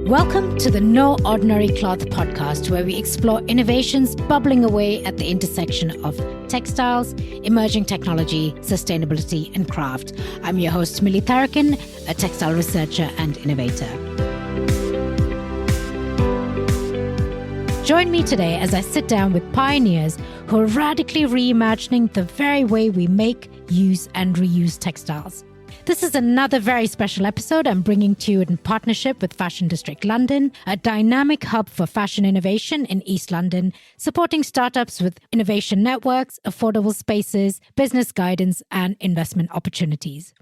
Welcome to the No Ordinary Cloth podcast, where we explore innovations bubbling away at the intersection of textiles, emerging technology, sustainability, and craft. I'm your host, Millie Tharakin, a textile researcher and innovator. Join me today as I sit down with pioneers who are radically reimagining the very way we make, use, and reuse textiles. This is another very special episode I'm bringing to you in partnership with Fashion District London, a dynamic hub for fashion innovation in East London, supporting startups with innovation networks, affordable spaces, business guidance, and investment opportunities.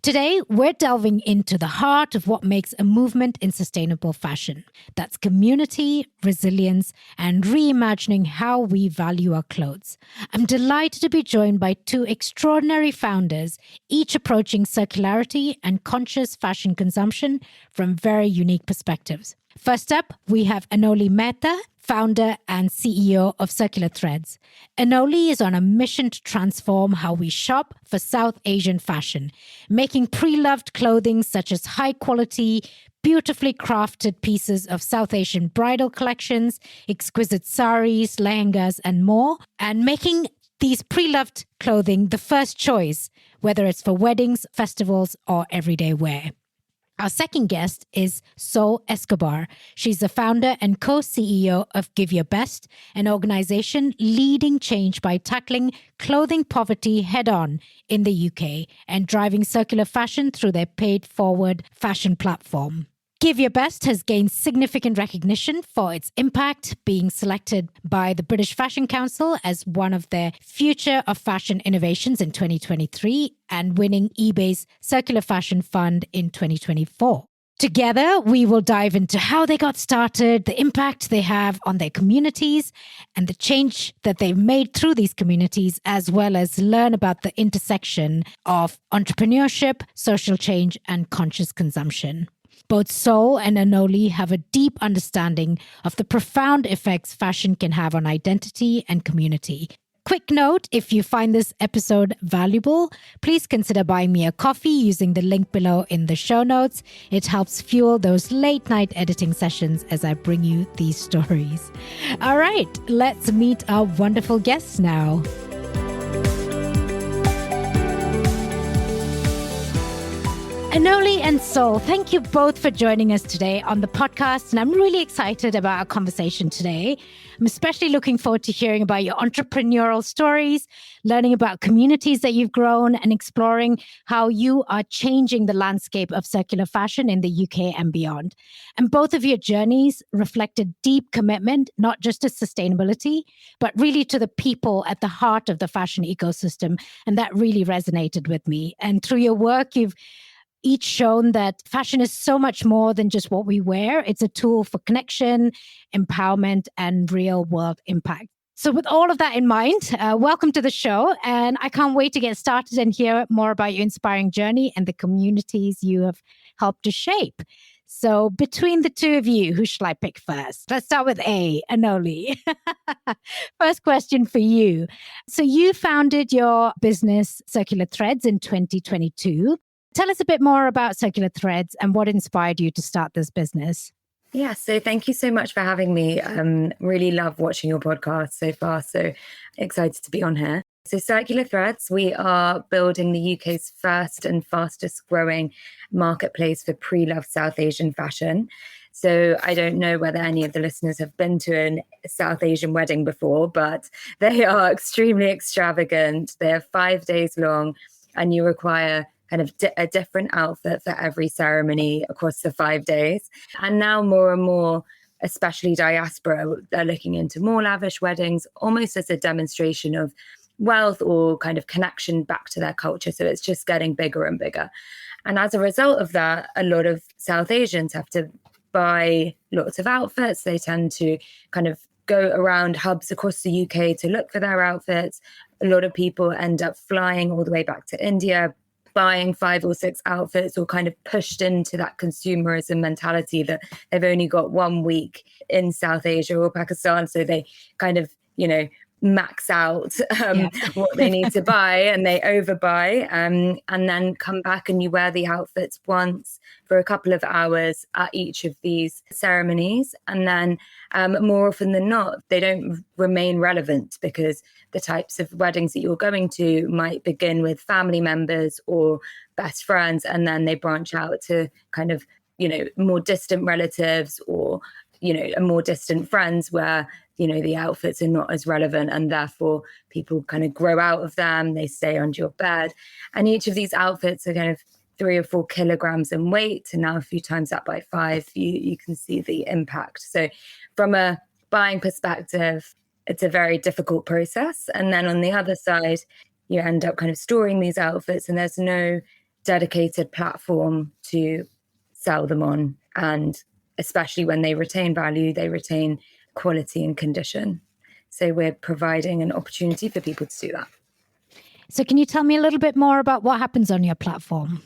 Today, we're delving into the heart of what makes a movement in sustainable fashion. That's community, resilience, and reimagining how we value our clothes. I'm delighted to be joined by two extraordinary founders, each approaching circularity and conscious fashion consumption from very unique perspectives. First up, we have Anoli Mehta, founder and CEO of Circular Threads. Anoli is on a mission to transform how we shop for South Asian fashion, making preloved clothing such as high-quality, beautifully crafted pieces of South Asian bridal collections, exquisite saris, lehengas, and more, and making these preloved clothing the first choice, whether it's for weddings, festivals, or everyday wear. Our second guest is Sol Escobar. She's the founder and co-CEO of Give Your Best, an organization leading change by tackling clothing poverty head-on in the UK and driving circular fashion through their paid-forward fashion platform. Give Your Best has gained significant recognition for its impact, being selected by the British Fashion Council as one of their Future of Fashion innovations in 2023 and winning eBay's Circular Fashion Fund in 2024. Together, we will dive into how they got started, the impact they have on their communities, and the change that they've made through these communities, as well as learn about the intersection of entrepreneurship, social change, and conscious consumption. Both Sol and Anoli have a deep understanding of the profound effects fashion can have on identity and community. Quick note, if you find this episode valuable, please consider buying me a coffee using the link below in the show notes. It helps fuel those late-night editing sessions as I bring you these stories. All right, let's meet our wonderful guests now. Anoli and Sol, thank you both for joining us today on the podcast. And I'm really excited about our conversation today. I'm especially looking forward to hearing about your entrepreneurial stories, learning about communities that you've grown, and exploring how you are changing the landscape of circular fashion in the UK and beyond. And both of your journeys reflect a deep commitment, not just to sustainability, but really to the people at the heart of the fashion ecosystem. And that really resonated with me. And through your work, you've each shown that fashion is so much more than just what we wear. It's a tool for connection, empowerment, and real world impact. So with all of that in mind, welcome to the show. And I can't wait to get started and hear more about your inspiring journey and the communities you have helped to shape. So between the two of you, who shall I pick first? Let's start with Anoli. First question for you. So you founded your business Circular Threads in 2022. Tell us a bit more about Circular Threads and what inspired you to start this business. Yeah, so thank you so much for having me. Really love watching your podcast so far, so excited to be on here. So Circular Threads, we are building the UK's first and fastest growing marketplace for pre-loved South Asian fashion. So I don't know whether any of the listeners have been to a South Asian wedding before, but they are extremely extravagant. They're 5 days long and you require kind of a different outfit for every ceremony across the 5 days. And now more and more, especially diaspora, they're looking into more lavish weddings, almost as a demonstration of wealth or kind of connection back to their culture. So it's just getting bigger and bigger. And as a result of that, a lot of South Asians have to buy lots of outfits. They tend to kind of go around hubs across the UK to look for their outfits. A lot of people end up flying all the way back to India, buying 5 or 6 outfits, or kind of pushed into that consumerism mentality that they've only got 1 week in South Asia or Pakistan. So they kind of, max out Yeah. what they need to buy, and they overbuy, and then come back and you wear the outfits once for a couple of hours at each of these ceremonies. And then more often than not, they don't remain relevant, because the types of weddings that you're going to might begin with family members or best friends, and then they branch out to kind of, more distant relatives, or more distant friends, where the outfits are not as relevant, and therefore people kind of grow out of them. They stay under your bed, and each of these outfits are kind of 3 or 4 kilograms in weight. And now if you times that by 5, you can see the impact. So from a buying perspective, it's a very difficult process. And then on the other side, you end up kind of storing these outfits, and there's no dedicated platform to sell them on. And especially when they retain value, they retain quality and condition. So we're providing an opportunity for people to do that. So can you tell me a little bit more about what happens on your platform?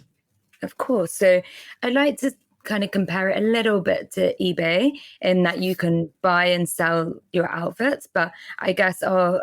Of course. So I'd like to kind of compare it a little bit to eBay, in that you can buy and sell your outfits. But I guess our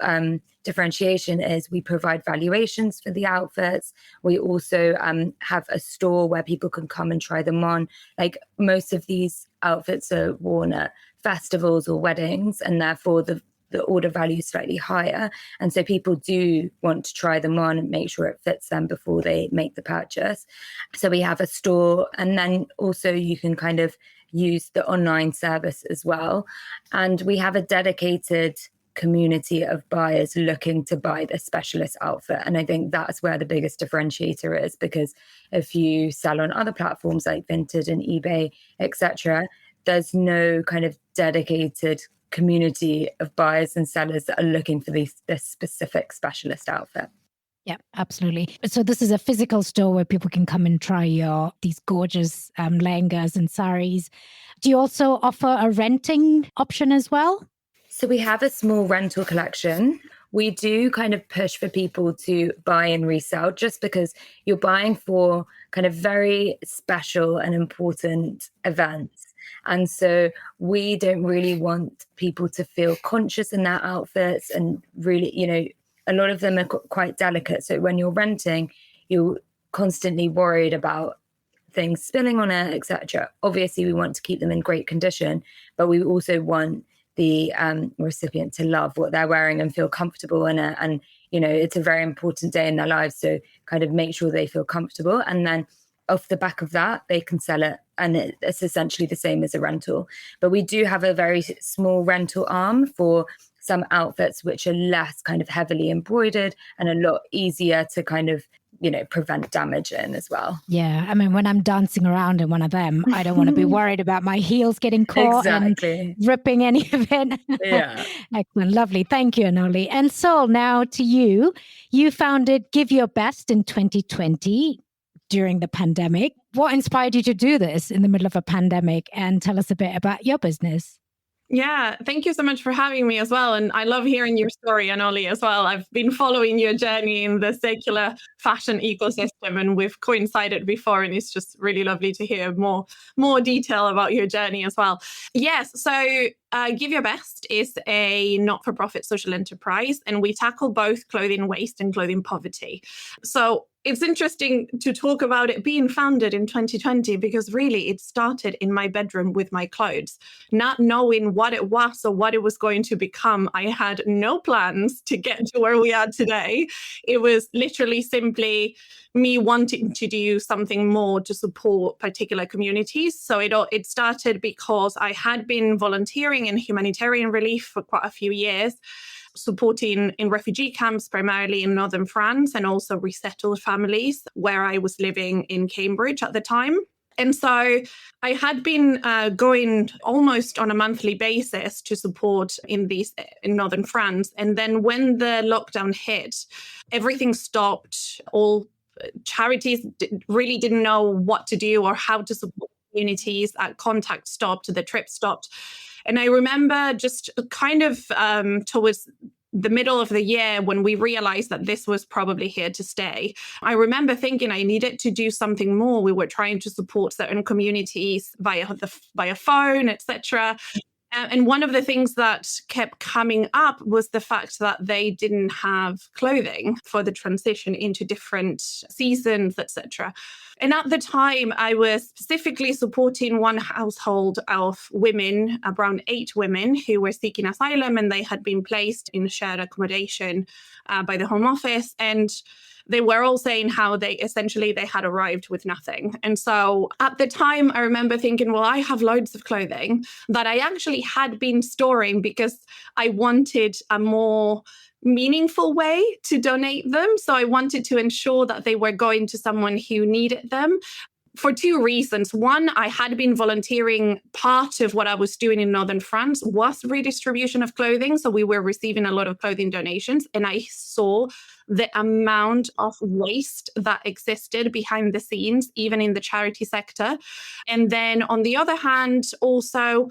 differentiation is we provide valuations for the outfits. We also have a store where people can come and try them on. Like, most of these outfits are worn at festivals or weddings, and therefore the order value is slightly higher. And so people do want to try them on and make sure it fits them before they make the purchase. So we have a store, and then also you can kind of use the online service as well. And we have a dedicated community of buyers looking to buy the specialist outfit. And I think that's where the biggest differentiator is, because if you sell on other platforms like Vinted and eBay, etc., there's no kind of dedicated community of buyers and sellers that are looking for this specific specialist outfit. Yeah, absolutely. So this is a physical store where people can come and try these gorgeous lehengas and saris. Do you also offer a renting option as well? So we have a small rental collection. We do kind of push for people to buy and resell, just because you're buying for kind of very special and important events. And so we don't really want people to feel conscious in their outfits, and really, a lot of them are quite delicate. So when you're renting, you're constantly worried about things spilling on it, etc. Obviously, we want to keep them in great condition, but we also want the recipient to love what they're wearing and feel comfortable in it. And, it's a very important day in their lives. So kind of make sure they feel comfortable. And then off the back of that, they can sell it. And it's essentially the same as a rental. But we do have a very small rental arm for some outfits which are less kind of heavily embroidered and a lot easier to kind of, prevent damage in as well. Yeah. I mean, when I'm dancing around in one of them, I don't want to be worried about my heels getting caught and ripping any of it. Yeah. Excellent. Lovely. Thank you, Anoli. And Sol, now to you. You founded Give Your Best in 2020 during the pandemic. What inspired you to do this in the middle of a pandemic? And tell us a bit about your business. Yeah, thank you so much for having me as well. And I love hearing your story, Anoli, as well. I've been following your journey in the circular fashion ecosystem, and we've coincided before, and it's just really lovely to hear more detail about your journey as well. Yes, so Give Your Best is a not-for-profit social enterprise, and we tackle both clothing waste and clothing poverty. So it's interesting to talk about it being founded in 2020, because really it started in my bedroom with my clothes, not knowing what it was or what it was going to become. I had no plans to get to where we are today. It was literally simply me wanting to do something more to support particular communities. So it started because I had been volunteering in humanitarian relief for quite a few years, supporting in refugee camps, primarily in northern France, and also resettled families where I was living in Cambridge at the time. And so I had been going almost on a monthly basis to support in northern France. And then when the lockdown hit, everything stopped. All charities really didn't know what to do or how to support communities. Contact stopped, the trip stopped. And I remember just kind of towards the middle of the year, when we realized that this was probably here to stay, I remember thinking I needed to do something more. We were trying to support certain communities via phone, etc. And one of the things that kept coming up was the fact that they didn't have clothing for the transition into different seasons, etc. And at the time, I was specifically supporting one household of women, around 8 women who were seeking asylum, and they had been placed in shared accommodation by the Home Office. And they were all saying how they had arrived with nothing. And so at the time, I remember thinking, well, I have loads of clothing that I actually had been storing because I wanted a more meaningful way to donate them. So I wanted to ensure that they were going to someone who needed them, for 2 reasons. One, I had been volunteering. Part of what I was doing in Northern France was redistribution of clothing. So we were receiving a lot of clothing donations. And I saw the amount of waste that existed behind the scenes, even in the charity sector. And then on the other hand, also,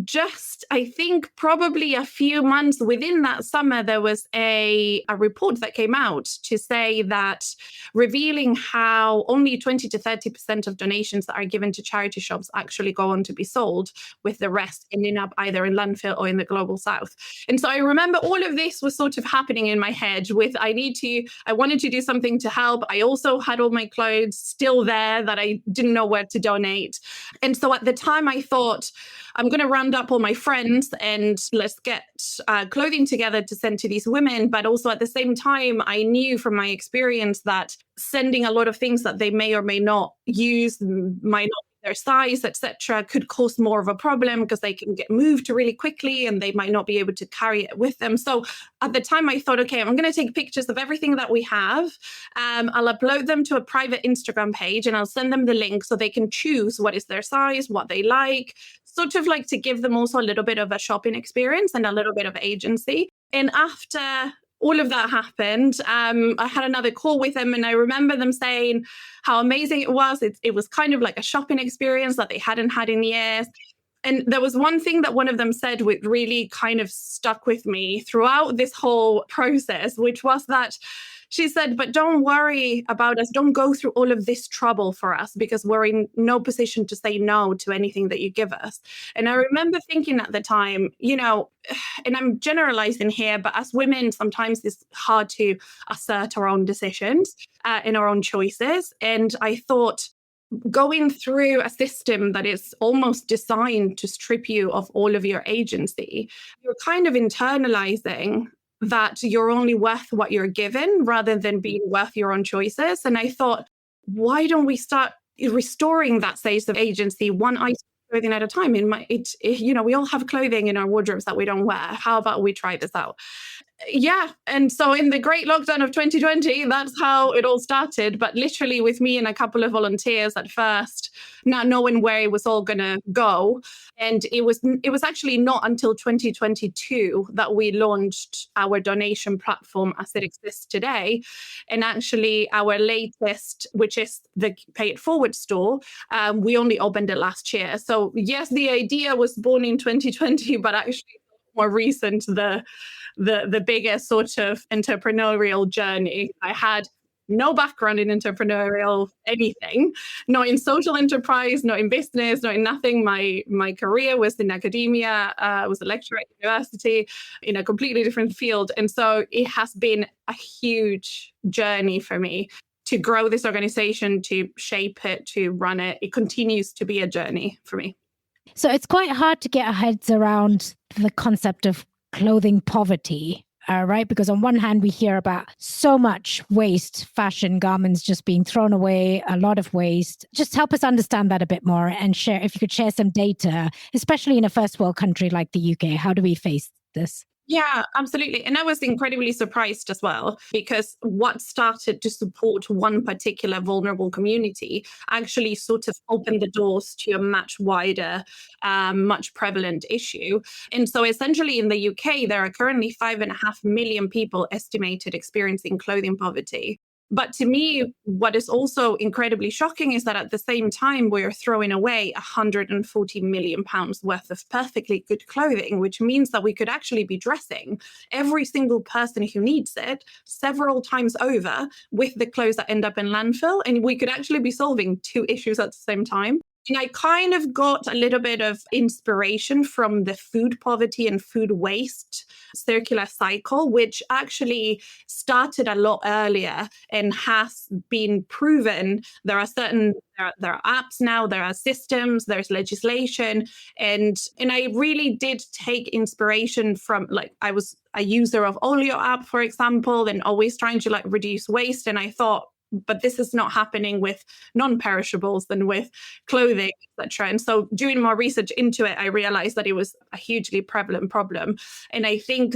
just, I think probably a few months within that summer, there was a report that came out to say that revealing how only 20 to 30% of donations that are given to charity shops actually go on to be sold, with the rest ending up either in landfill or in the global south. And so I remember all of this was sort of happening in my head with, I wanted to do something to help. I also had all my clothes still there that I didn't know where to donate. And so at the time I thought, I'm going to round up all my friends and let's get clothing together to send to these women. But also at the same time, I knew from my experience that sending a lot of things that they may or may not use, might not be their size, etc., could cause more of a problem because they can get moved really quickly and they might not be able to carry it with them. So at the time I thought, okay, I'm going to take pictures of everything that we have. I'll upload them to a private Instagram page and I'll send them the link so they can choose what is their size, what they like, sort of like to give them also a little bit of a shopping experience and a little bit of agency. And after all of that happened, I had another call with them and I remember them saying how amazing it was. It was kind of like a shopping experience that they hadn't had in years. And there was one thing that one of them said which really kind of stuck with me throughout this whole process, which was that she said, but don't worry about us. Don't go through all of this trouble for us because we're in no position to say no to anything that you give us. And I remember thinking at the time, and I'm generalizing here, but as women, sometimes it's hard to assert our own decisions and our own choices. And I thought, going through a system that is almost designed to strip you of all of your agency, you're kind of internalizing that you're only worth what you're given rather than being worth your own choices. And I thought, why don't we start restoring that sense of agency, one item of clothing at a time? We all have clothing in our wardrobes that we don't wear. How about we try this out? Yeah. And so in the great lockdown of 2020, that's how it all started. But literally with me and a couple of volunteers at first, not knowing where it was all going to go. And it was actually not until 2022 that we launched our donation platform as it exists today. And actually our latest, which is the Pay It Forward store, we only opened it last year. So yes, the idea was born in 2020, but actually more recent, the biggest sort of entrepreneurial journey. I had no background in entrepreneurial anything, not in social enterprise, not in business, not in nothing. My career was in academia. I was a lecturer at university in a completely different field. And so it has been a huge journey for me to grow this organization, to shape it, to run it. It continues to be a journey for me. So it's quite hard to get our heads around the concept of clothing poverty, right? Because on one hand, we hear about so much waste, fashion, garments just being thrown away, a lot of waste. Just help us understand that a bit more and share, if you could share some data, especially in a first world country like the UK. How do we face this? Yeah, absolutely. And I was incredibly surprised as well, because what started to support one particular vulnerable community actually sort of opened the doors to a much wider, much prevalent issue. And so essentially in the UK, there are currently 5.5 million people estimated experiencing clothing poverty. But to me, what is also incredibly shocking is that at the same time, we're throwing away £140 million worth of perfectly good clothing, which means that we could actually be dressing every single person who needs it several times over with the clothes that end up in landfill. And we could actually be solving 2 issues at the same time. And I kind of got a little bit of inspiration from the food poverty and food waste circular cycle, which actually started a lot earlier and has been proven. There are apps now, there are systems, there's legislation. And I really did take inspiration from, like, I was a user of Olio app, for example, and always trying to like reduce waste. And I thought, but this is not happening with non-perishables than with clothing, etc. And so doing more research into it, I realized that it was a hugely prevalent problem. And I think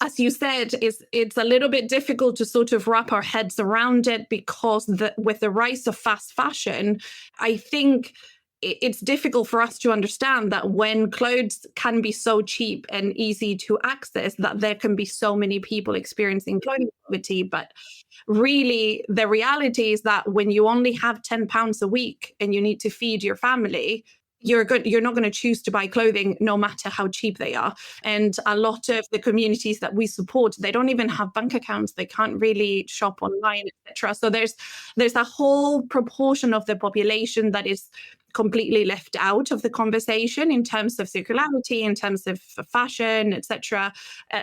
as you said, it's a little bit difficult to sort of wrap our heads around it, because with the rise of fast fashion, I think it's difficult for us to understand that when clothes can be so cheap and easy to access, that there can be so many people experiencing clothing poverty. But really, the reality is that when you only have £10 a week and you need to feed your family, you're not going to choose to buy clothing no matter how cheap they are. And a lot of the communities that we support, they don't even have bank accounts. They can't really shop online, etc. So there's a whole proportion of the population that is completely left out of the conversation in terms of circularity, in terms of fashion, etc.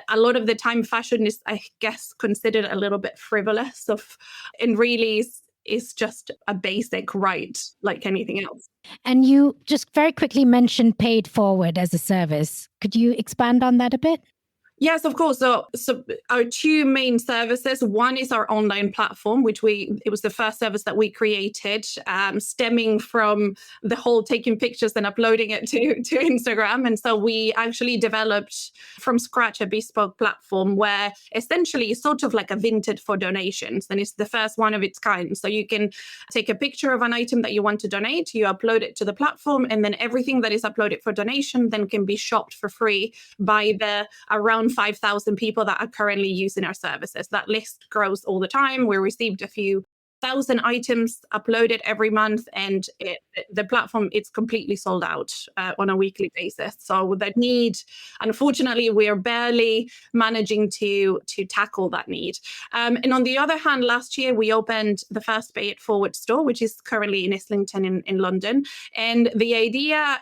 A lot of the time, fashion is, I guess, considered a little bit frivolous, and really is just a basic right like anything else. And you just very quickly mentioned paid forward as a service. Could you expand on that a bit? Yes, of course. So our two main services, one is our online platform, which it was the first service that we created, stemming from the whole taking pictures and uploading it to Instagram. And so we actually developed from scratch a bespoke platform where essentially it's sort of like a Vinted for donations. And it's the first one of its kind. So you can take a picture of an item that you want to donate, you upload it to the platform, and then everything that is uploaded for donation then can be shopped for free by the around 5,000 people that are currently using our services. That list grows all the time. We received a few thousand items uploaded every month, and the platform, it's completely sold out on a weekly basis. So the need, unfortunately, we are barely managing to tackle that need. And on the other hand, last year we opened the first Pay It Forward store, which is currently in Islington in London. And the idea,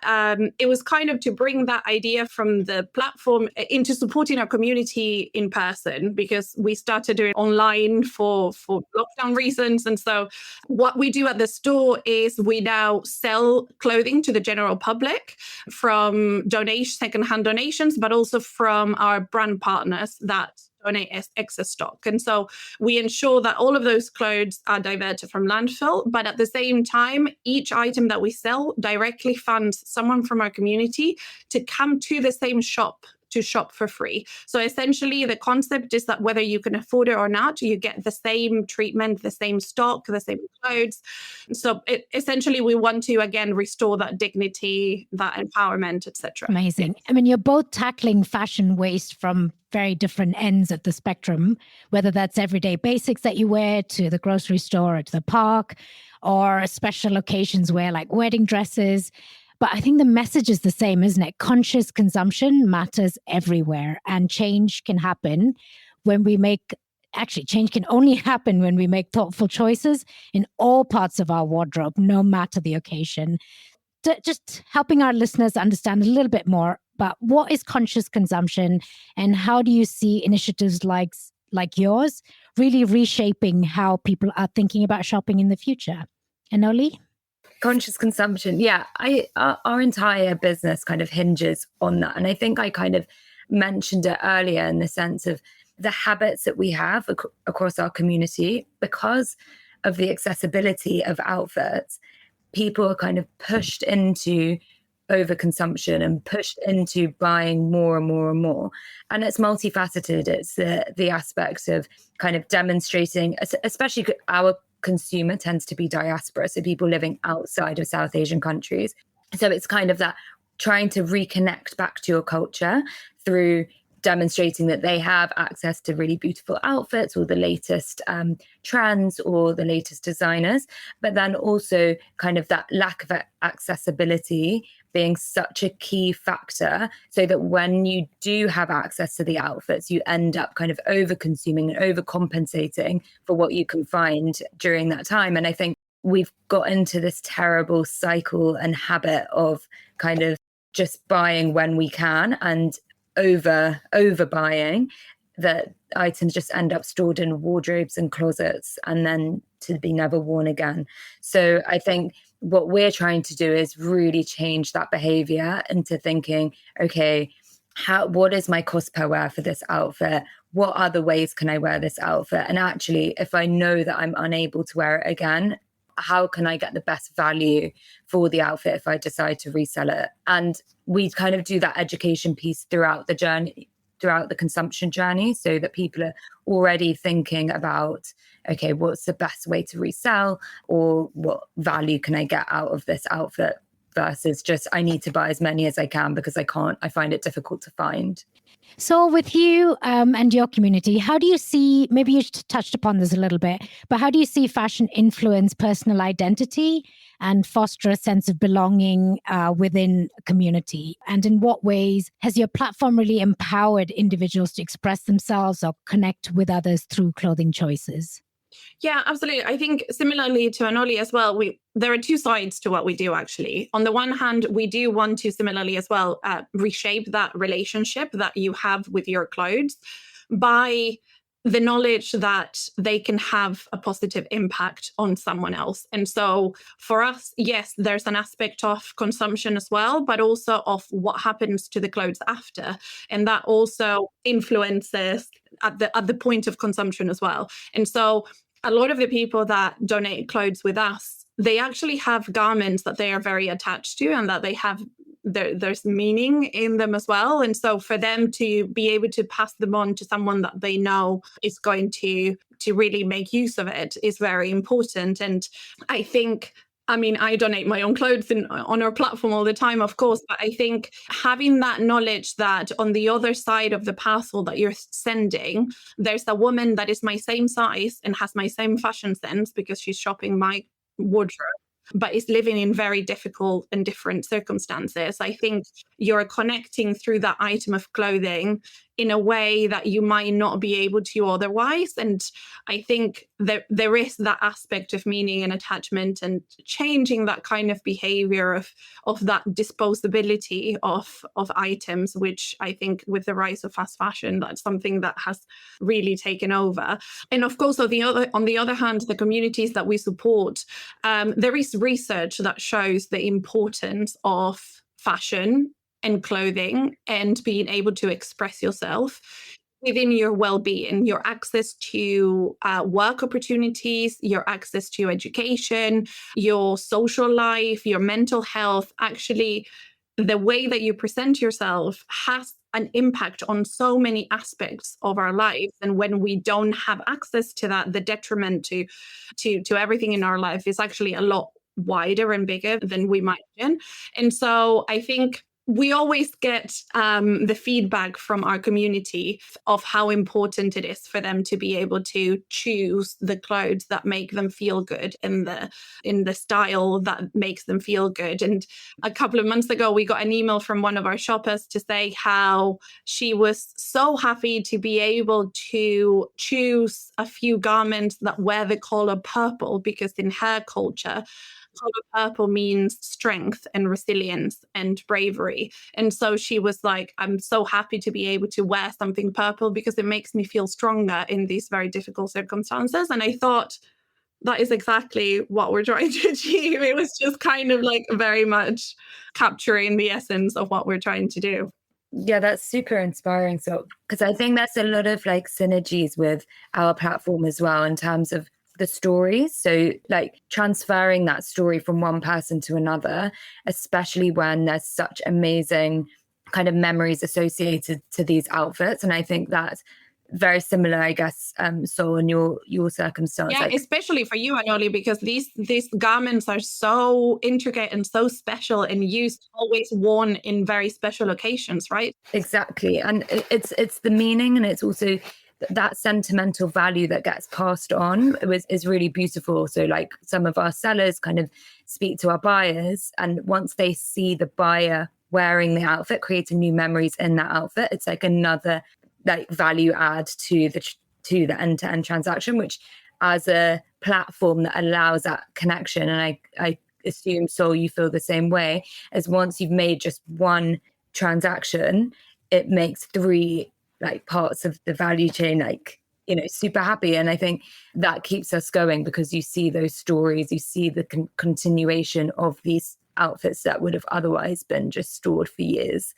it was kind of to bring that idea from the platform into supporting our community in person, because we started doing online for lockdown reasons. And so what we do at the store is we now sell clothing to the general public from secondhand donations, but also from our brand partners that donate excess stock. And so we ensure that all of those clothes are diverted from landfill, but at the same time, each item that we sell directly funds someone from our community to come to the same shop to shop for free. So essentially, the concept is that whether you can afford it or not, you get the same treatment, the same stock, the same clothes. So essentially, we want to, again, restore that dignity, that empowerment, etc. Amazing. I mean, you're both tackling fashion waste from very different ends of the spectrum, whether that's everyday basics that you wear to the grocery store or to the park, or special occasions where like wedding dresses. But I think the message is the same, isn't it? Conscious consumption matters everywhere, and change can happen when we change can only happen when we make thoughtful choices in all parts of our wardrobe, no matter the occasion. Just helping our listeners understand a little bit more about what is conscious consumption, and how do you see initiatives like yours really reshaping how people are thinking about shopping in the future? Anoli? Conscious consumption. Yeah, our entire business kind of hinges on that. And I think I kind of mentioned it earlier in the sense of the habits that we have across our community. Because of the accessibility of outfits, people are kind of pushed into overconsumption and pushed into buying more and more and more. And it's multifaceted. It's the aspect of kind of demonstrating, especially our consumer tends to be diaspora, so people living outside of South Asian countries. So it's kind of that trying to reconnect back to your culture through demonstrating that they have access to really beautiful outfits or the latest trends or the latest designers, but then also kind of that lack of accessibility being such a key factor, so that when you do have access to the outfits, you end up kind of over consuming and overcompensating for what you can find during that time. And I think we've got into this terrible cycle and habit of kind of just buying when we can and overbuying, that items just end up stored in wardrobes and closets and then to be never worn again. So I think what we're trying to do is really change that behavior into thinking, okay, what is my cost per wear for this outfit? What other ways can I wear this outfit? And actually, if I know that I'm unable to wear it again, how can I get the best value for the outfit if I decide to resell it? And we kind of do that education piece throughout the journey, throughout the consumption journey, so that people are already thinking about, okay, what's the best way to resell, or what value can I get out of this outfit, versus just I need to buy as many as I can because I find it difficult to find. So with you and your community, how do you see, maybe you touched upon this a little bit, but how do you see fashion influence personal identity and foster a sense of belonging within a community? And in what ways has your platform really empowered individuals to express themselves or connect with others through clothing choices? Yeah, absolutely. I think similarly to Anoli as well, there are two sides to what we do, actually. On the one hand, we do want to similarly as well reshape that relationship that you have with your clothes by the knowledge that they can have a positive impact on someone else. And so for us, yes, there's an aspect of consumption as well, but also of what happens to the clothes after. And that also influences at the point of consumption as well. And so a lot of the people that donate clothes with us, they actually have garments that they are very attached to and that they have there's meaning in them as well. And so for them to be able to pass them on to someone that they know is going to really make use of it is very important. And I think, I mean, I donate my own clothes on our platform all the time, of course, but I think having that knowledge that on the other side of the parcel that you're sending, there's a woman that is my same size and has my same fashion sense because she's shopping my wardrobe, but is living in very difficult and different circumstances. I think you're connecting through that item of clothing in a way that you might not be able to otherwise. And I think that there is that aspect of meaning and attachment and changing that kind of behavior of that disposability of items, which I think with the rise of fast fashion, that's something that has really taken over. And of course, on the other hand, the communities that we support, there is research that shows the importance of fashion and clothing and being able to express yourself within your well-being, your access to work opportunities, your access to education, your social life, your mental health. Actually, the way that you present yourself has an impact on so many aspects of our lives. And when we don't have access to that, the detriment to everything in our life is actually a lot wider and bigger than we might imagine. And so I think we always get the feedback from our community of how important it is for them to be able to choose the clothes that make them feel good in the style that makes them feel good. And a couple of months ago, we got an email from one of our shoppers to say how she was so happy to be able to choose a few garments that wear the color purple, because in her culture, color purple means strength and resilience and bravery. And so she was like, I'm so happy to be able to wear something purple because it makes me feel stronger in these very difficult circumstances. And I thought, that is exactly what we're trying to achieve. It was just kind of like very much capturing the essence of what we're trying to do. Yeah, that's super inspiring. So, because I think that's a lot of like synergies with our platform as well in terms of the stories. So like transferring that story from one person to another, especially when there's such amazing kind of memories associated to these outfits. And I think that's very similar, I guess, Sol, in your circumstance. Yeah, especially for you, Anoli, because these garments are so intricate and so special and used, always worn in very special occasions, right? Exactly. And it's the meaning, and it's also that sentimental value that gets passed on is really beautiful. So like some of our sellers kind of speak to our buyers, and once they see the buyer wearing the outfit, creating new memories in that outfit, it's like another like value add to the end-to-end transaction, which as a platform that allows that connection. And I assume, Sol, you feel the same way, as once you've made just one transaction, it makes three like parts of the value chain like, you know, super happy. And I think that keeps us going, because you see those stories, you see the continuation of these outfits that would have otherwise been just stored for years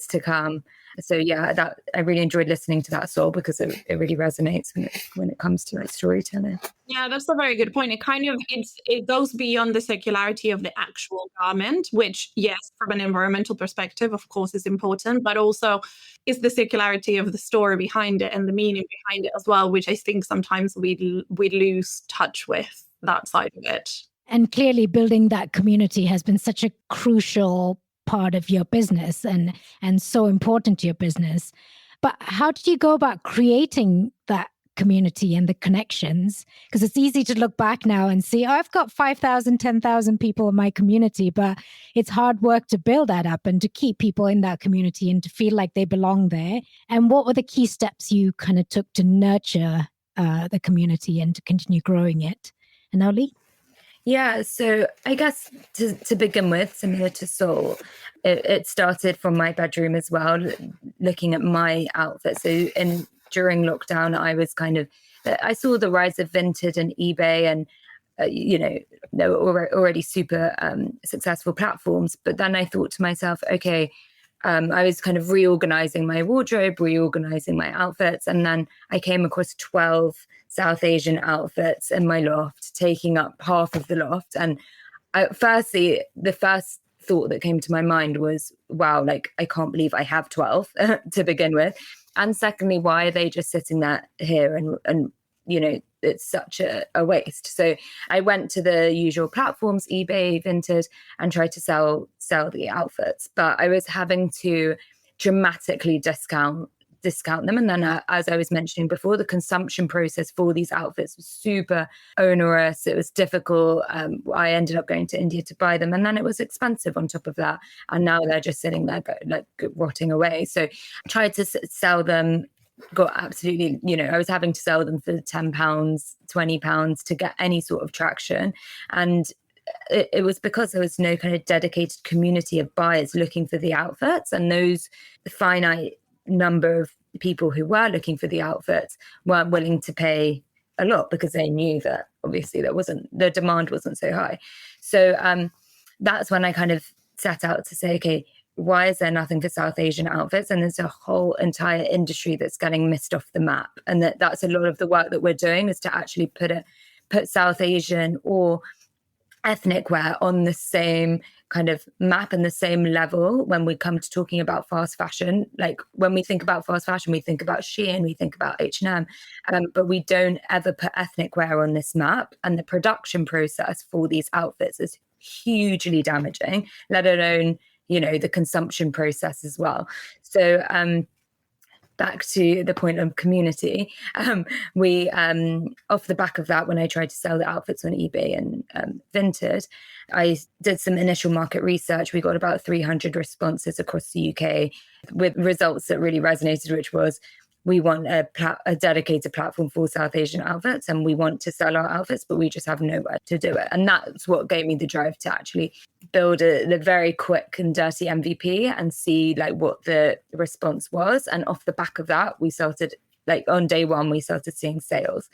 to come. So yeah, that I really enjoyed listening to that, Sol, because it really resonates when it comes to like storytelling. Yeah, that's a very good point. It goes beyond the circularity of the actual garment, which, yes, from an environmental perspective, of course, is important, but also is the circularity of the story behind it and the meaning behind it as well, which I think sometimes we lose touch with that side of it. And clearly building that community has been such a crucial part of your business and so important to your business. But how did you go about creating that community and the connections? Because it's easy to look back now and see, oh, I've got 5,000, 10,000 people in my community, but it's hard work to build that up and to keep people in that community and to feel like they belong there. And what were the key steps you kind of took to nurture the community and to continue growing it? Anoli? Yeah, so I guess to begin with, similar to Sol, it started from my bedroom as well, looking at my outfit. So during lockdown, I saw the rise of Vinted and eBay, and they were already super successful platforms. But then I thought to myself, okay, I was kind of reorganizing my wardrobe, reorganizing my outfits, and then I came across 12 South Asian outfits in my loft, taking up half of the loft. And firstly, the first thought that came to my mind was, wow, like I can't believe I have 12 to begin with. And secondly, why are they just sitting there here? And you know, it's such a waste. So I went to the usual platforms, eBay, Vinted, and tried to sell the outfits. But I was having to dramatically discount them. And then as I was mentioning before, the consumption process for these outfits was super onerous. It was difficult. I ended up going to India to buy them, and then it was expensive on top of that. And now they're just sitting there like rotting away. So I tried to sell them, got absolutely, I was having to sell them for £10, £20 to get any sort of traction. And it was because there was no kind of dedicated community of buyers looking for the outfits, and those finite number of people who were looking for the outfits weren't willing to pay a lot, because they knew that obviously the demand wasn't so high. So that's when I kind of set out to say, okay, why is there nothing for South Asian outfits? And there's a whole entire industry that's getting missed off the map. And that's a lot of the work that we're doing, is to actually put South Asian or ethnic wear on the same kind of map and the same level when we come to talking about fast fashion. Like when we think about fast fashion, we think about Shein, we think about H&M, but we don't ever put ethnic wear on this map. And the production process for these outfits is hugely damaging, let alone, the consumption process as well. So back to the point of community, we off the back of that, when I tried to sell the outfits on eBay and Vinted, I did some initial market research. We got about 300 responses across the UK with results that really resonated, which was, we want a dedicated platform for South Asian outfits, and we want to sell our outfits, but we just have nowhere to do it. And that's what gave me the drive to actually build a very quick and dirty MVP and see like what the response was. And off the back of that, we started, like on day one, we started seeing sales,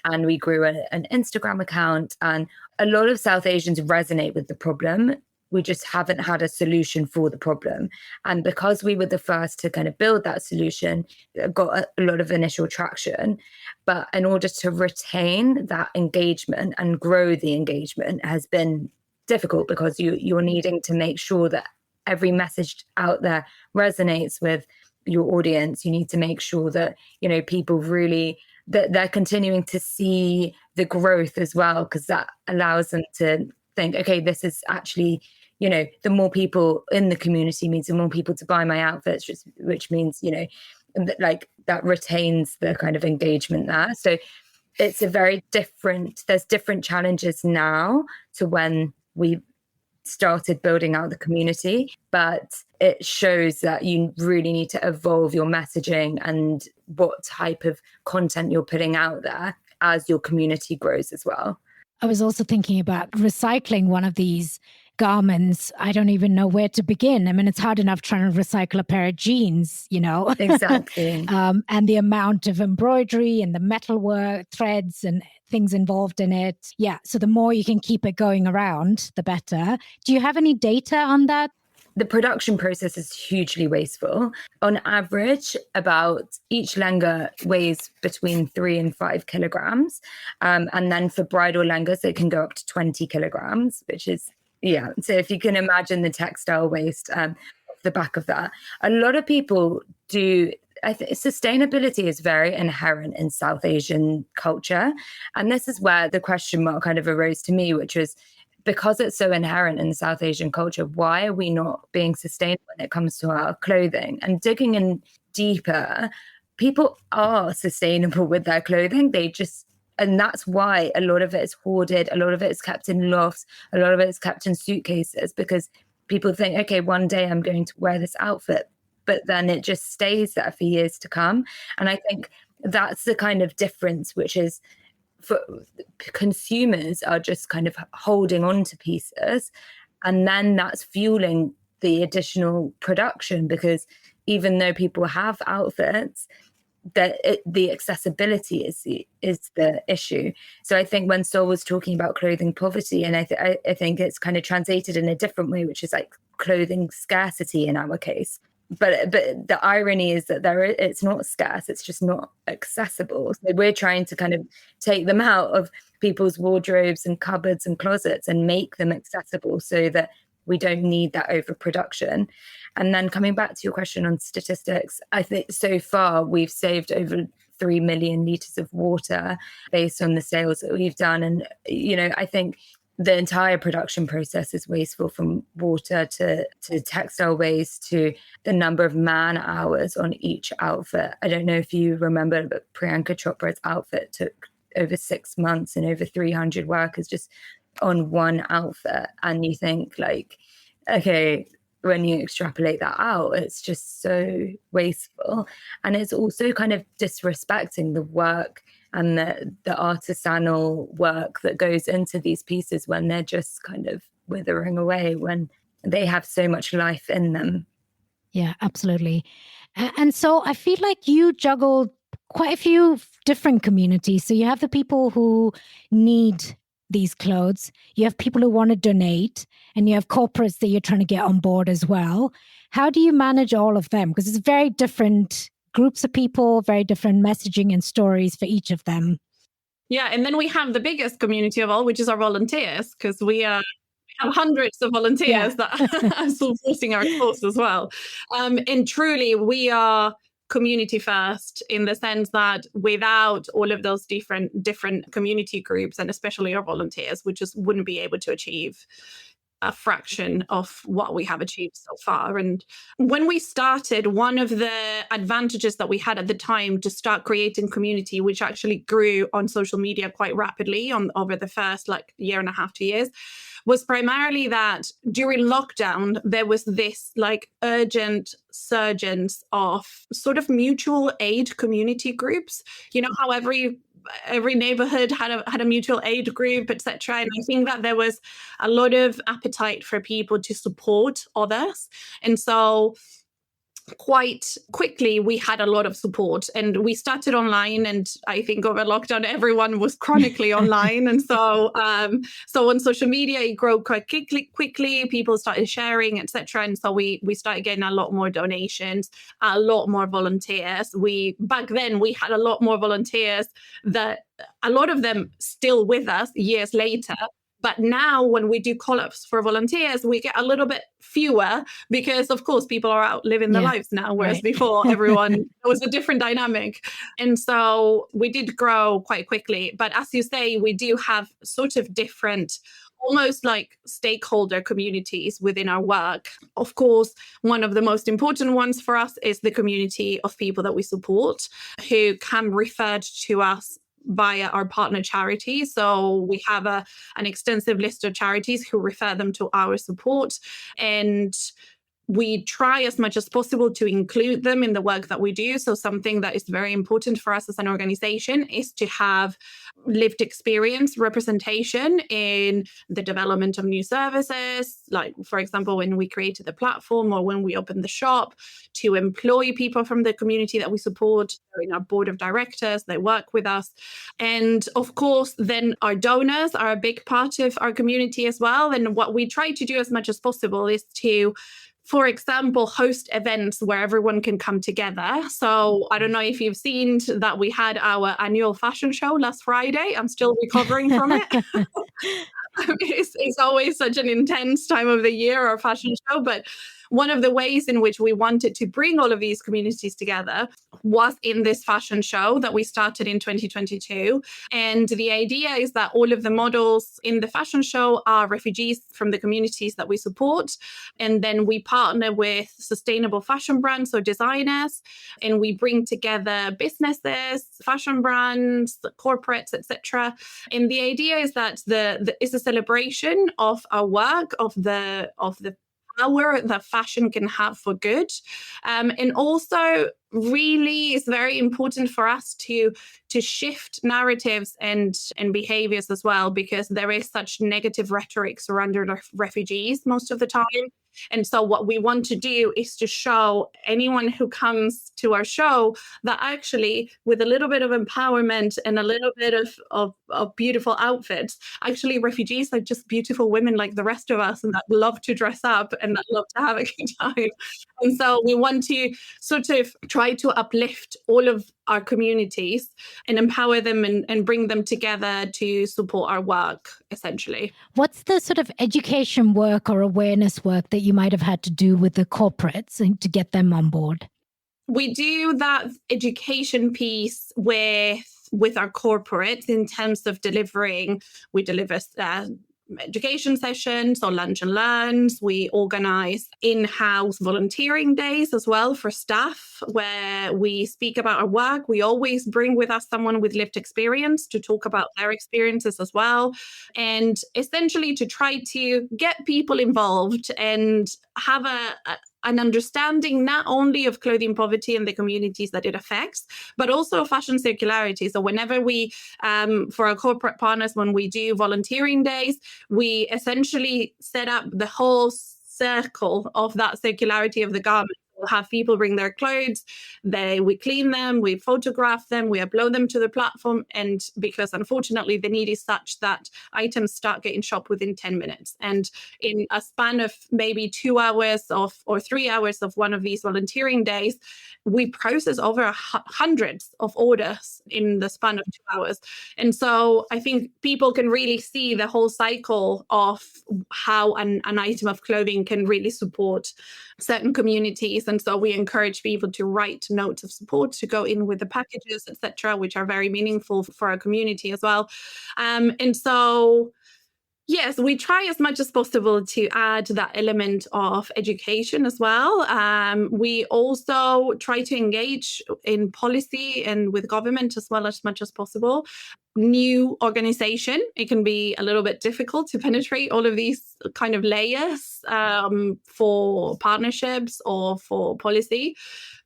and we grew an Instagram account. And a lot of South Asians resonate with the problem. We just haven't had a solution for the problem. And because we were the first to kind of build that solution, got a lot of initial traction. But in order to retain that engagement and grow the engagement has been difficult, because you're needing to make sure that every message out there resonates with your audience. You need to make sure that, people really, that they're continuing to see the growth as well, because that allows them to think, okay, this is actually, the more people in the community means the more people to buy my outfits, which means, like that retains the kind of engagement there. So it's there's different challenges now to when we started building out the community, but it shows that you really need to evolve your messaging and what type of content you're putting out there as your community grows as well. I was also thinking about recycling one of these garments. I don't even know where to begin. I mean, it's hard enough trying to recycle a pair of jeans, Exactly. And the amount of embroidery and the metalwork, threads and things involved in it. Yeah. So the more you can keep it going around, the better. Do you have any data on that? The production process is hugely wasteful. On average, about each lenga weighs between 3 and 5 kilograms. And then for bridal lengas, it can go up to 20 kilograms, which is, yeah. So if you can imagine the textile waste off the back of that, a lot of people do. Sustainability is very inherent in South Asian culture. And this is where the question mark kind of arose to me, which was, because it's so inherent in South Asian culture, why are we not being sustainable when it comes to our clothing? And digging in deeper, people are sustainable with their clothing. And that's why a lot of it is hoarded, a lot of it is kept in lofts, a lot of it is kept in suitcases, because people think, okay, one day I'm going to wear this outfit, but then it just stays there for years to come. And I think that's the kind of difference, which is, for consumers are just kind of holding on to pieces, and then that's fueling the additional production, because even though people have outfits, the accessibility is the issue. So I think when Sol was talking about clothing poverty, and I think it's kind of translated in a different way, which is like clothing scarcity in our case. But the irony is that it's not scarce, it's just not accessible. So we're trying to kind of take them out of people's wardrobes and cupboards and closets and make them accessible so that we don't need that overproduction. And then coming back to your question on statistics, I think so far we've saved over 3 million litres of water based on the sales that we've done. And, I think the entire production process is wasteful, from water to textile waste to the number of man hours on each outfit. I don't know if you remember, but Priyanka Chopra's outfit took over 6 months and over 300 workers just on one outfit. And you think like, okay, when you extrapolate that out, it's just so wasteful. And it's also kind of disrespecting the work and the artisanal work that goes into these pieces when they're just kind of withering away, when they have so much life in them. Yeah, absolutely. And so I feel like you juggle quite a few different communities. So you have the people who need these clothes, you have people who want to donate, and you have corporates that you're trying to get on board as well. How do you manage all of them? Because it's very different groups of people, very different messaging and stories for each of them. Yeah, and then we have the biggest community of all, which is our volunteers, because we have hundreds of volunteers that are supporting our cause as well. And truly, we are community first, in the sense that without all of those different community groups, and especially our volunteers, we just wouldn't be able to achieve a fraction of what we have achieved so far. And when we started, one of the advantages that we had at the time to start creating community, which actually grew on social media quite rapidly over the first year and a half, 2 years, was primarily that during lockdown, there was this urgent surgence of sort of mutual aid community groups. You know how every neighborhood had a mutual aid group, etc. And I think that there was a lot of appetite for people to support others. And so quite quickly, we had a lot of support, and we started online. And I think over lockdown, everyone was chronically online. And so on social media, it grew quite quickly. People started sharing, etc. And so we started getting a lot more donations, a lot more volunteers. Back then, we had a lot more volunteers, that a lot of them still with us years later. But now when we do call-ups for volunteers, we get a little bit fewer, because, of course, people are out living their lives now, whereas before it was a different dynamic. And so we did grow quite quickly. But as you say, we do have sort of different, almost like stakeholder communities within our work. Of course, one of the most important ones for us is the community of people that we support, who can refer to us via our partner charities. So we have an extensive list of charities who refer them to our support. And we try as much as possible to include them in the work that we do. So something that is very important for us as an organization is to have lived experience representation in the development of new services. Like, for example, when we created the platform or when we opened the shop, to employ people from the community that we support in our board of directors, they work with us. And of course, then our donors are a big part of our community as well. And what we try to do as much as possible is to, for example, host events where everyone can come together. So I don't know if you've seen that we had our annual fashion show last Friday. I'm still recovering from it. It's always such an intense time of the year, our fashion show. But one of the ways in which we wanted to bring all of these communities together was in this fashion show that we started in 2022. And the idea is that all of the models in the fashion show are refugees from the communities that we support. And then we partner with sustainable fashion brands or designers, and we bring together businesses, fashion brands, corporates, etc. And the idea is that it's a celebration of our work, of the power that fashion can have for good. And also really is very important for us to shift narratives and behaviors as well, because there is such negative rhetoric surrounding refugees most of the time. And so what we want to do is to show anyone who comes to our show that actually with a little bit of empowerment and a little bit of beautiful outfits, actually refugees are just beautiful women like the rest of us, and that love to dress up and that love to have a good time. And so we want to sort of try to uplift all of our communities and empower them and bring them together to support our work, essentially. What's the sort of education work or awareness work that you might have had to do with the corporates and to get them on board? We do that education piece with our corporates in terms of delivering. We deliver education sessions or lunch and learns. We organize in-house volunteering days as well for staff where we speak about our work. We always bring with us someone with lived experience to talk about their experiences as well. And essentially to try to get people involved and have an understanding not only of clothing poverty and the communities that it affects, but also fashion circularity. So whenever we, for our corporate partners, when we do volunteering days, we essentially set up the whole circle of that circularity of the garment. We'll have people bring their clothes, we clean them, we photograph them, we upload them to the platform. And because unfortunately the need is such that items start getting shopped within 10 minutes. And in a span of maybe 2 hours or 3 hours of one of these volunteering days, we process over hundreds of orders in the span of 2 hours. And so I think people can really see the whole cycle of how an item of clothing can really support certain communities. And so we encourage people to write notes of support to go in with the packages, etc., which are very meaningful for our community as well. And so yes, we try as much as possible to add that element of education as well. We also try to engage in policy and with government as well as much as possible. New organization, it can be a little bit difficult to penetrate all of these kind of layers for partnerships or for policy.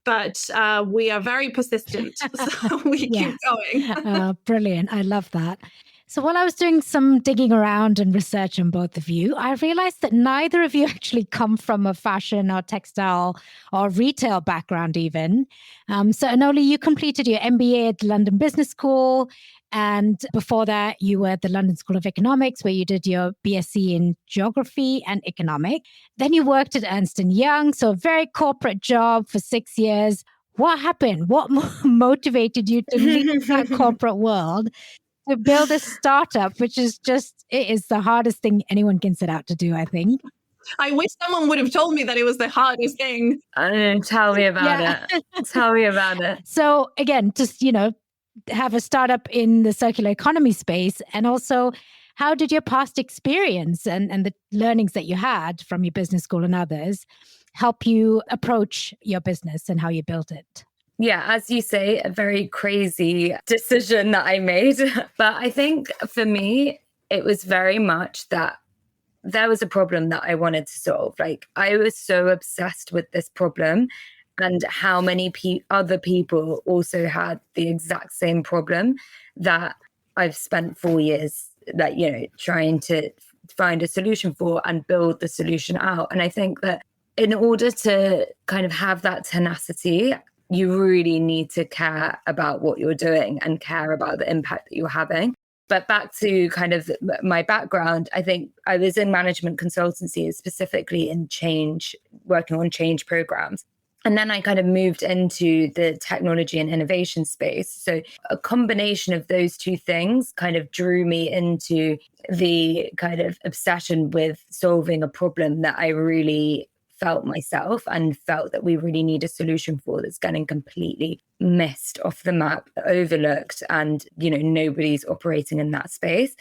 But we are very persistent, so we keep going. Brilliant. I love that. So while I was doing some digging around and research on both of you, I realized that neither of you actually come from a fashion or textile or retail background even. So Anoli, you completed your MBA at the London Business School. And before that, you were at the London School of Economics, where you did your BSc in Geography and Economic. Then you worked at Ernst & Young, so a very corporate job for 6 years. What happened? What motivated you to leave that corporate world to build a startup, which is it is the hardest thing anyone can set out to do, I think. I wish someone would have told me that it was the hardest thing. Tell me about it. Tell me about it. So again, just, have a startup in the circular economy space. And also, how did your past experience and the learnings that you had from your business school and others help you approach your business and how you built it? Yeah, as you say, a very crazy decision that I made. But I think for me, it was very much that there was a problem that I wanted to solve. Like, I was so obsessed with this problem and how many other people also had the exact same problem that I've spent 4 years, like, trying to find a solution for and build the solution out. And I think that in order to kind of have that tenacity, you really need to care about what you're doing and care about the impact that you're having. But back to kind of my background, I think I was in management consultancy, specifically in change, working on change programs. And then I kind of moved into the technology and innovation space. So a combination of those two things kind of drew me into the kind of obsession with solving a problem that I really felt myself and felt that we really need a solution for, that's getting completely missed off the map, overlooked, and nobody's operating in that space.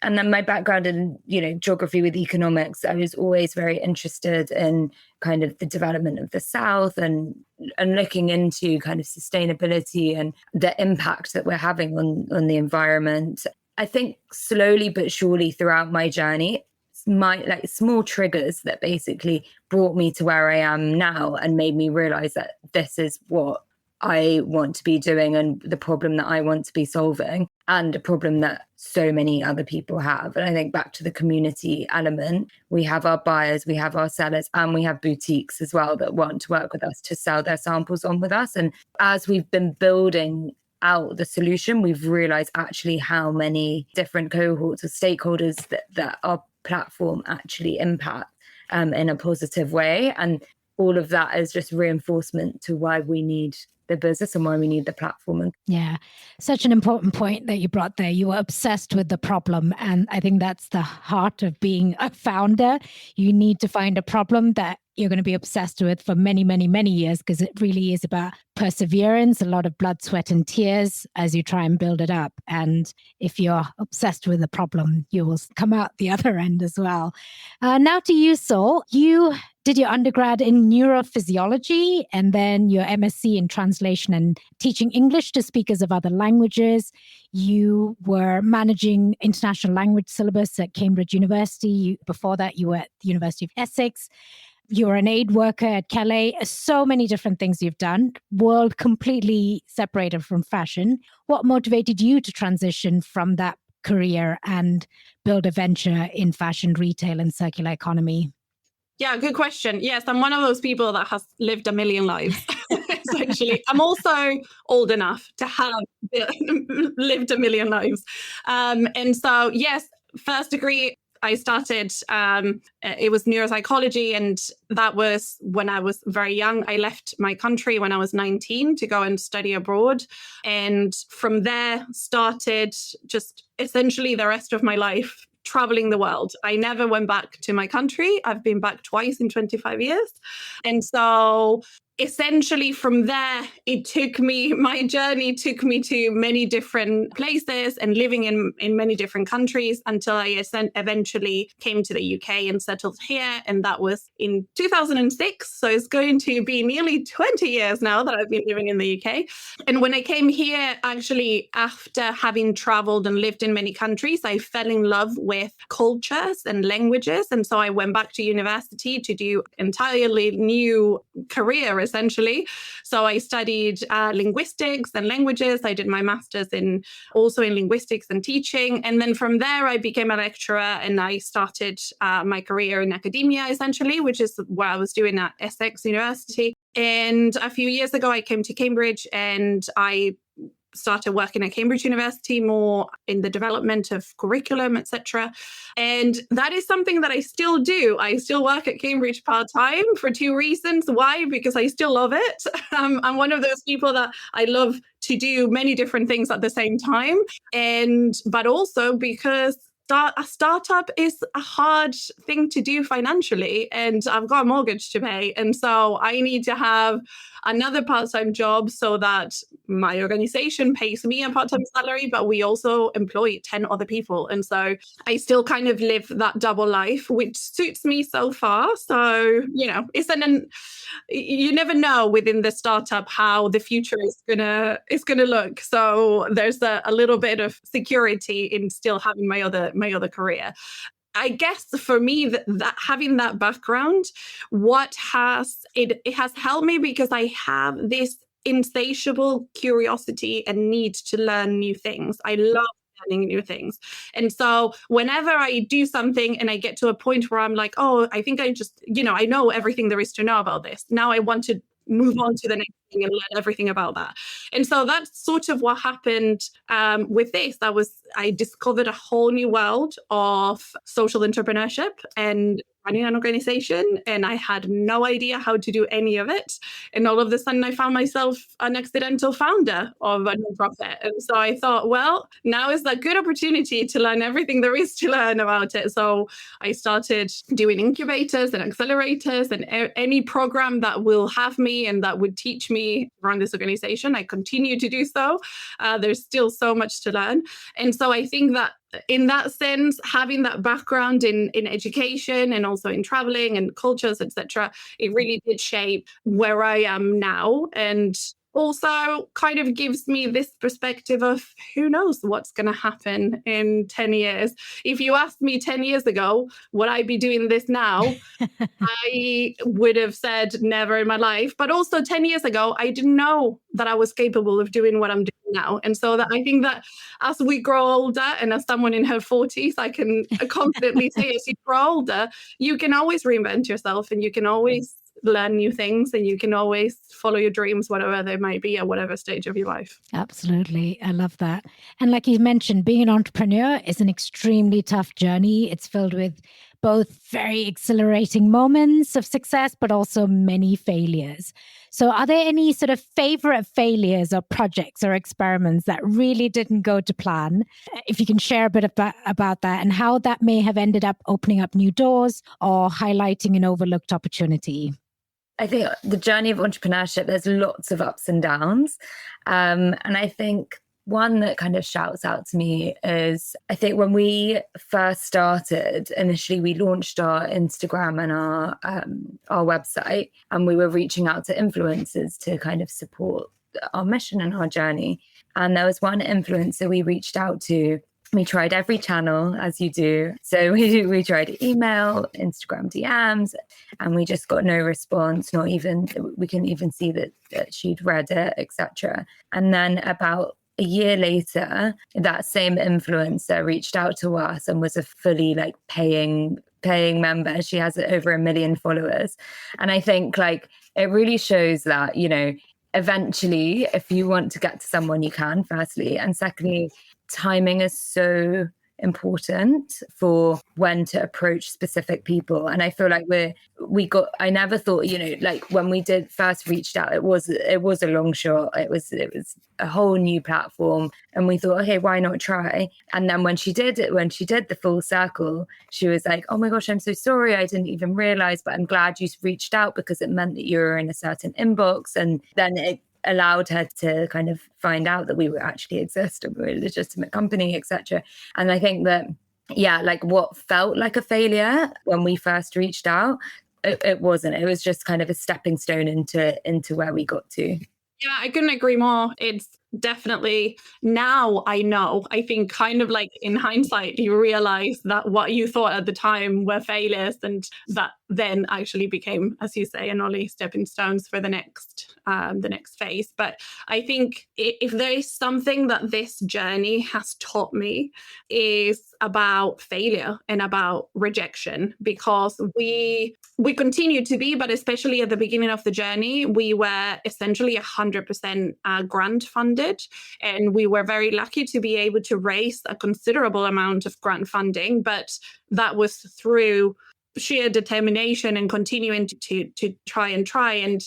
And then my background in geography with economics, I was always very interested in kind of the development of the South and looking into kind of sustainability and the impact that we're having on the environment. I think slowly but surely throughout my journey, my small triggers that basically brought me to where I am now and made me realize that this is what I want to be doing and the problem that I want to be solving, and a problem that so many other people have. And I think back to the community element, we have our buyers, we have our sellers, and we have boutiques as well that want to work with us to sell their samples on with us. And as we've been building out the solution, we've realized actually how many different cohorts of stakeholders that our platform actually impact in a positive way. And all of that is just reinforcement to why we need the business and why we need the platform. Yeah, such an important point that you brought there. You were obsessed with the problem. And I think that's the heart of being a founder. You need to find a problem that you're going to be obsessed with for many, many, many years, because it really is about perseverance, a lot of blood, sweat, and tears as you try and build it up. And if you're obsessed with a problem, you will come out the other end as well. Now to you, Sol. You did your undergrad in neurophysiology and then your MSc in translation and teaching English to speakers of other languages. You were managing international language syllabus at Cambridge University. Before that, you were at the University of Essex. You were an aid worker at Calais. So many different things you've done. World completely separated from fashion. What motivated you to transition from that career and build a venture in fashion, retail, and circular economy? Yeah, good question. Yes, I'm one of those people that has lived a million lives, essentially. I'm also old enough to have lived a million lives. And so, yes, first degree, I started, it was neuropsychology, and that was when I was very young. I left my country when I was 19 to go and study abroad. And from there started just essentially the rest of my life traveling the world. I never went back to my country. I've been back twice in 25 years. And so essentially from there, my journey took me to many different places and living in many different countries until I eventually came to the UK and settled here. And that was in 2006. So it's going to be nearly 20 years now that I've been living in the UK. And when I came here, actually, after having traveled and lived in many countries, I fell in love with cultures and languages. And so I went back to university to do entirely new career, essentially. So I studied linguistics and languages. I did my master's also in linguistics and teaching. And then from there, I became a lecturer and I started my career in academia, essentially, which is what I was doing at Essex University. And a few years ago, I came to Cambridge and I started working at Cambridge University more in the development of curriculum, etc. And that is something that I still do. I still work at Cambridge part-time for two reasons. Why? Because I still love it. I'm one of those people that I love to do many different things at the same time. But also because a startup is a hard thing to do financially, and I've got a mortgage to pay. And so I need to have another part-time job so that my organization pays me a part-time salary, but we also employ 10 other people. And so I still kind of live that double life, which suits me so far. So, you never know within the startup how the future is gonna look. So there's a little bit of security in still having my other career. I guess for me, that having that background, it has helped me because I have this insatiable curiosity and need to learn new things. I love learning new things. And so whenever I do something and I get to a point where I'm like, oh, I think I just, I know everything there is to know about this. Now I want to move on to the next thing and learn everything about that. And so that's sort of what happened with this. I discovered a whole new world of social entrepreneurship and running an organization, and I had no idea how to do any of it. And all of a sudden I found myself an accidental founder of a nonprofit. And so I thought, well, now is a good opportunity to learn everything there is to learn about it. So I started doing incubators and accelerators and any program that will have me and that would teach me run this organization. I continue to do so. There's still so much to learn. And so I think that in that sense, having that background in education and also in traveling and cultures, etc., it really did shape where I am now. And also kind of gives me this perspective of who knows what's going to happen in 10 years. If you asked me 10 years ago, would I be doing this now? I would have said never in my life. But also 10 years ago, I didn't know that I was capable of doing what I'm doing now. And so that I think that as we grow older, and as someone in her 40s, I can confidently say as you grow older, you can always reinvent yourself and you can always learn new things and you can always follow your dreams, whatever they might be at whatever stage of your life. Absolutely. I love that. And like you mentioned, being an entrepreneur is an extremely tough journey. It's filled with both very exhilarating moments of success, but also many failures. So are there any sort of favorite failures or projects or experiments that really didn't go to plan? If you can share a bit about that and how that may have ended up opening up new doors or highlighting an overlooked opportunity. I think the journey of entrepreneurship, there's lots of ups and downs. And I think one that kind of shouts out to me is, I think when we first started, initially we launched our Instagram and our website, and we were reaching out to influencers to kind of support our mission and our journey. And there was one influencer we reached out to. We tried every channel, as you do. So we tried email, Instagram DMs, and we just got no response. We couldn't even see that she'd read it, etc. And then about a year later, that same influencer reached out to us and was a fully paying member. She has over 1 million followers. And I think it really shows that, eventually, if you want to get to someone, you can, firstly. And secondly, timing is so important for when to approach specific people. And I feel like I never thought, when we did first reached out, it was a long shot. It was a whole new platform. And we thought, okay, why not try? And then when she did the full circle, she was like, oh my gosh, I'm so sorry. I didn't even realize, but I'm glad you reached out because it meant that you were in a certain inbox. And then it allowed her to kind of find out that we were actually exist and we were a legitimate company, etc. And I think that, what felt like a failure when we first reached out, it wasn't. It was just kind of a stepping stone into where we got to. Yeah, I couldn't agree more. It's definitely, now I know, I think kind of in hindsight, you realize that what you thought at the time were failures, and that then actually became, as you say, Anoli, stepping stones for the next phase. But I think if there is something that this journey has taught me, is about failure and about rejection, because we continue to be, but especially at the beginning of the journey, we were essentially 100% grant funded. And we were very lucky to be able to raise a considerable amount of grant funding, but that was through sheer determination and continuing to try. And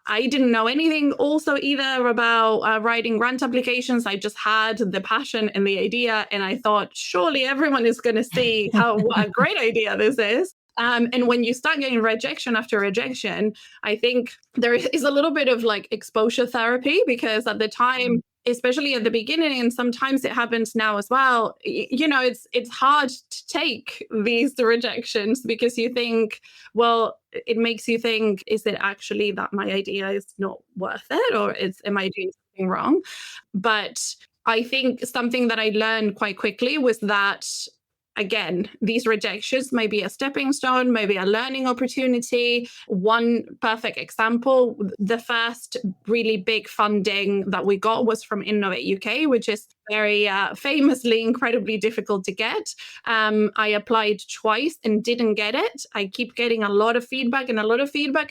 I didn't know anything also either about writing grant applications. I just had the passion and the idea, and I thought, surely everyone is going to see what a great idea this is. And when you start getting rejection after rejection, I think there is a little bit of exposure therapy, because at the time, especially at the beginning, and sometimes it happens now as well, it's hard to take these rejections, because you think, well, it makes you think, is it actually that my idea is not worth it, or am I doing something wrong? But I think something that I learned quite quickly was that again, these rejections may be a stepping stone, maybe a learning opportunity. One perfect example, the first really big funding that we got was from Innovate UK, which is very famously incredibly difficult to get. I applied twice and didn't get it. I keep getting a lot of feedback, and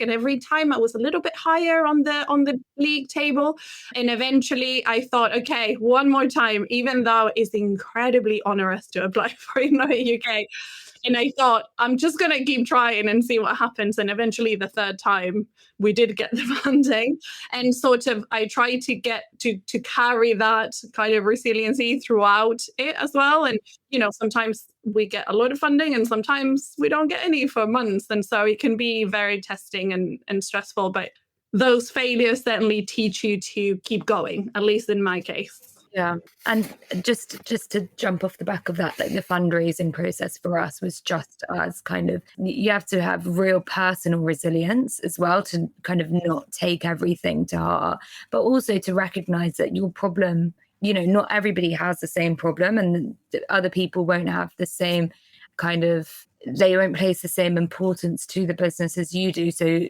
every time I was a little bit higher on the league table. And eventually I thought, okay, one more time, even though it's incredibly onerous to apply for Innovate UK. And I thought, I'm just going to keep trying and see what happens. And eventually the third time we did get the funding. And sort of, I tried to get to carry that kind of resiliency throughout it as well. And, sometimes we get a lot of funding and sometimes we don't get any for months. And so it can be very testing and stressful. But those failures certainly teach you to keep going, at least in my case. Yeah. And just to jump off the back of that, like the fundraising process for us was just as kind of, you have to have real personal resilience as well to kind of not take everything to heart, but also to recognize that your problem, not everybody has the same problem, and other people won't have the same kind of, they won't place the same importance to the business as you do. So,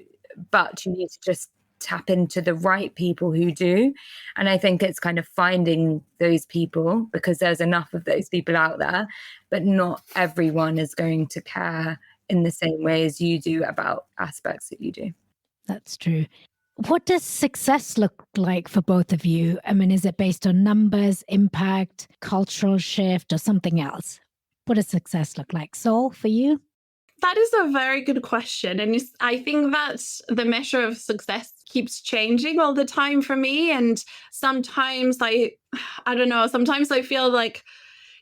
but you need to just tap into the right people who do. And I think it's kind of finding those people, because there's enough of those people out there, but not everyone is going to care in the same way as you do about aspects that you do. That's true. What does success look like for both of you? I mean, is it based on numbers, impact, cultural shift, or something else? What does success look like? Sol, for you? That is a very good question. And I think that the measure of success keeps changing all the time for me. And sometimes I don't know, sometimes I feel like,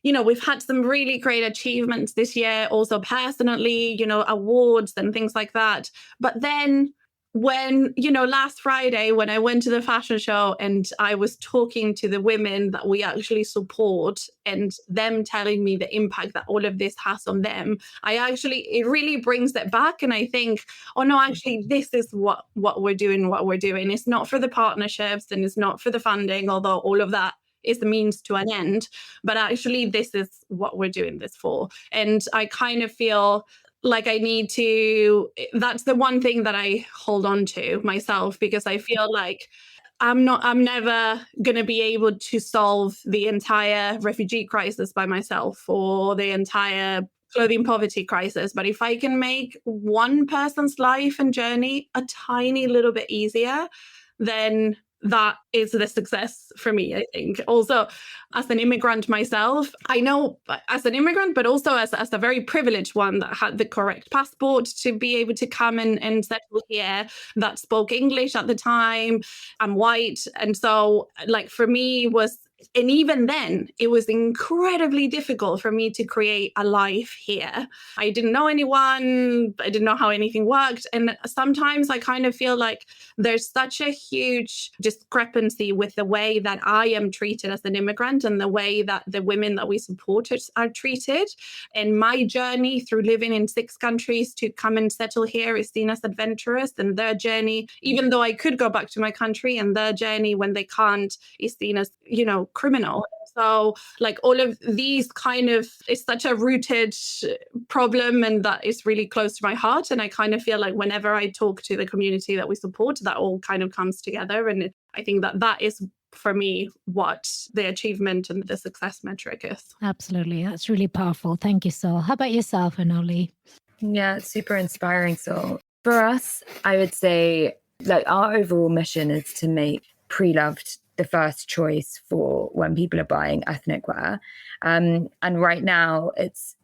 we've had some really great achievements this year, also personally, awards and things like that. But then when, last Friday, when I went to the fashion show and I was talking to the women that we actually support and them telling me the impact that all of this has on them, it really brings it back. And I think, oh no, actually, this is what we're doing. It's not for the partnerships and it's not for the funding, although all of that is the means to an end. But actually, this is what we're doing this for. And I kind of feel like that's the one thing that I hold on to myself, because I feel like I'm never going to be able to solve the entire refugee crisis by myself or the entire clothing poverty crisis. But if I can make one person's life and journey a tiny little bit easier, then that is the success for me, I think. Also, as an immigrant myself, I know as an immigrant, but also as a very privileged one that had the correct passport to be able to come and settle here, that spoke English at the time. I'm white. And so for me and even then, it was incredibly difficult for me to create a life here. I didn't know anyone. I didn't know how anything worked. And sometimes I kind of feel like there's such a huge discrepancy with the way that I am treated as an immigrant and the way that the women that we support are treated. And my journey through living in 6 countries to come and settle here is seen as adventurous. And their journey, even though I could go back to my country, and their journey when they can't is seen as, criminal. So all of these it's such a rooted problem, and that is really close to my heart. And I kind of feel like whenever I talk to the community that we support, that all kind of comes together. And I think that is, for me, what the achievement and the success metric is. Absolutely. That's really powerful. Thank you, Sol. How about yourself, Anoli? Yeah, it's super inspiring, Sol. For us, I would say our overall mission is to make preloved the first choice for when people are buying ethnic wear. And right now it's,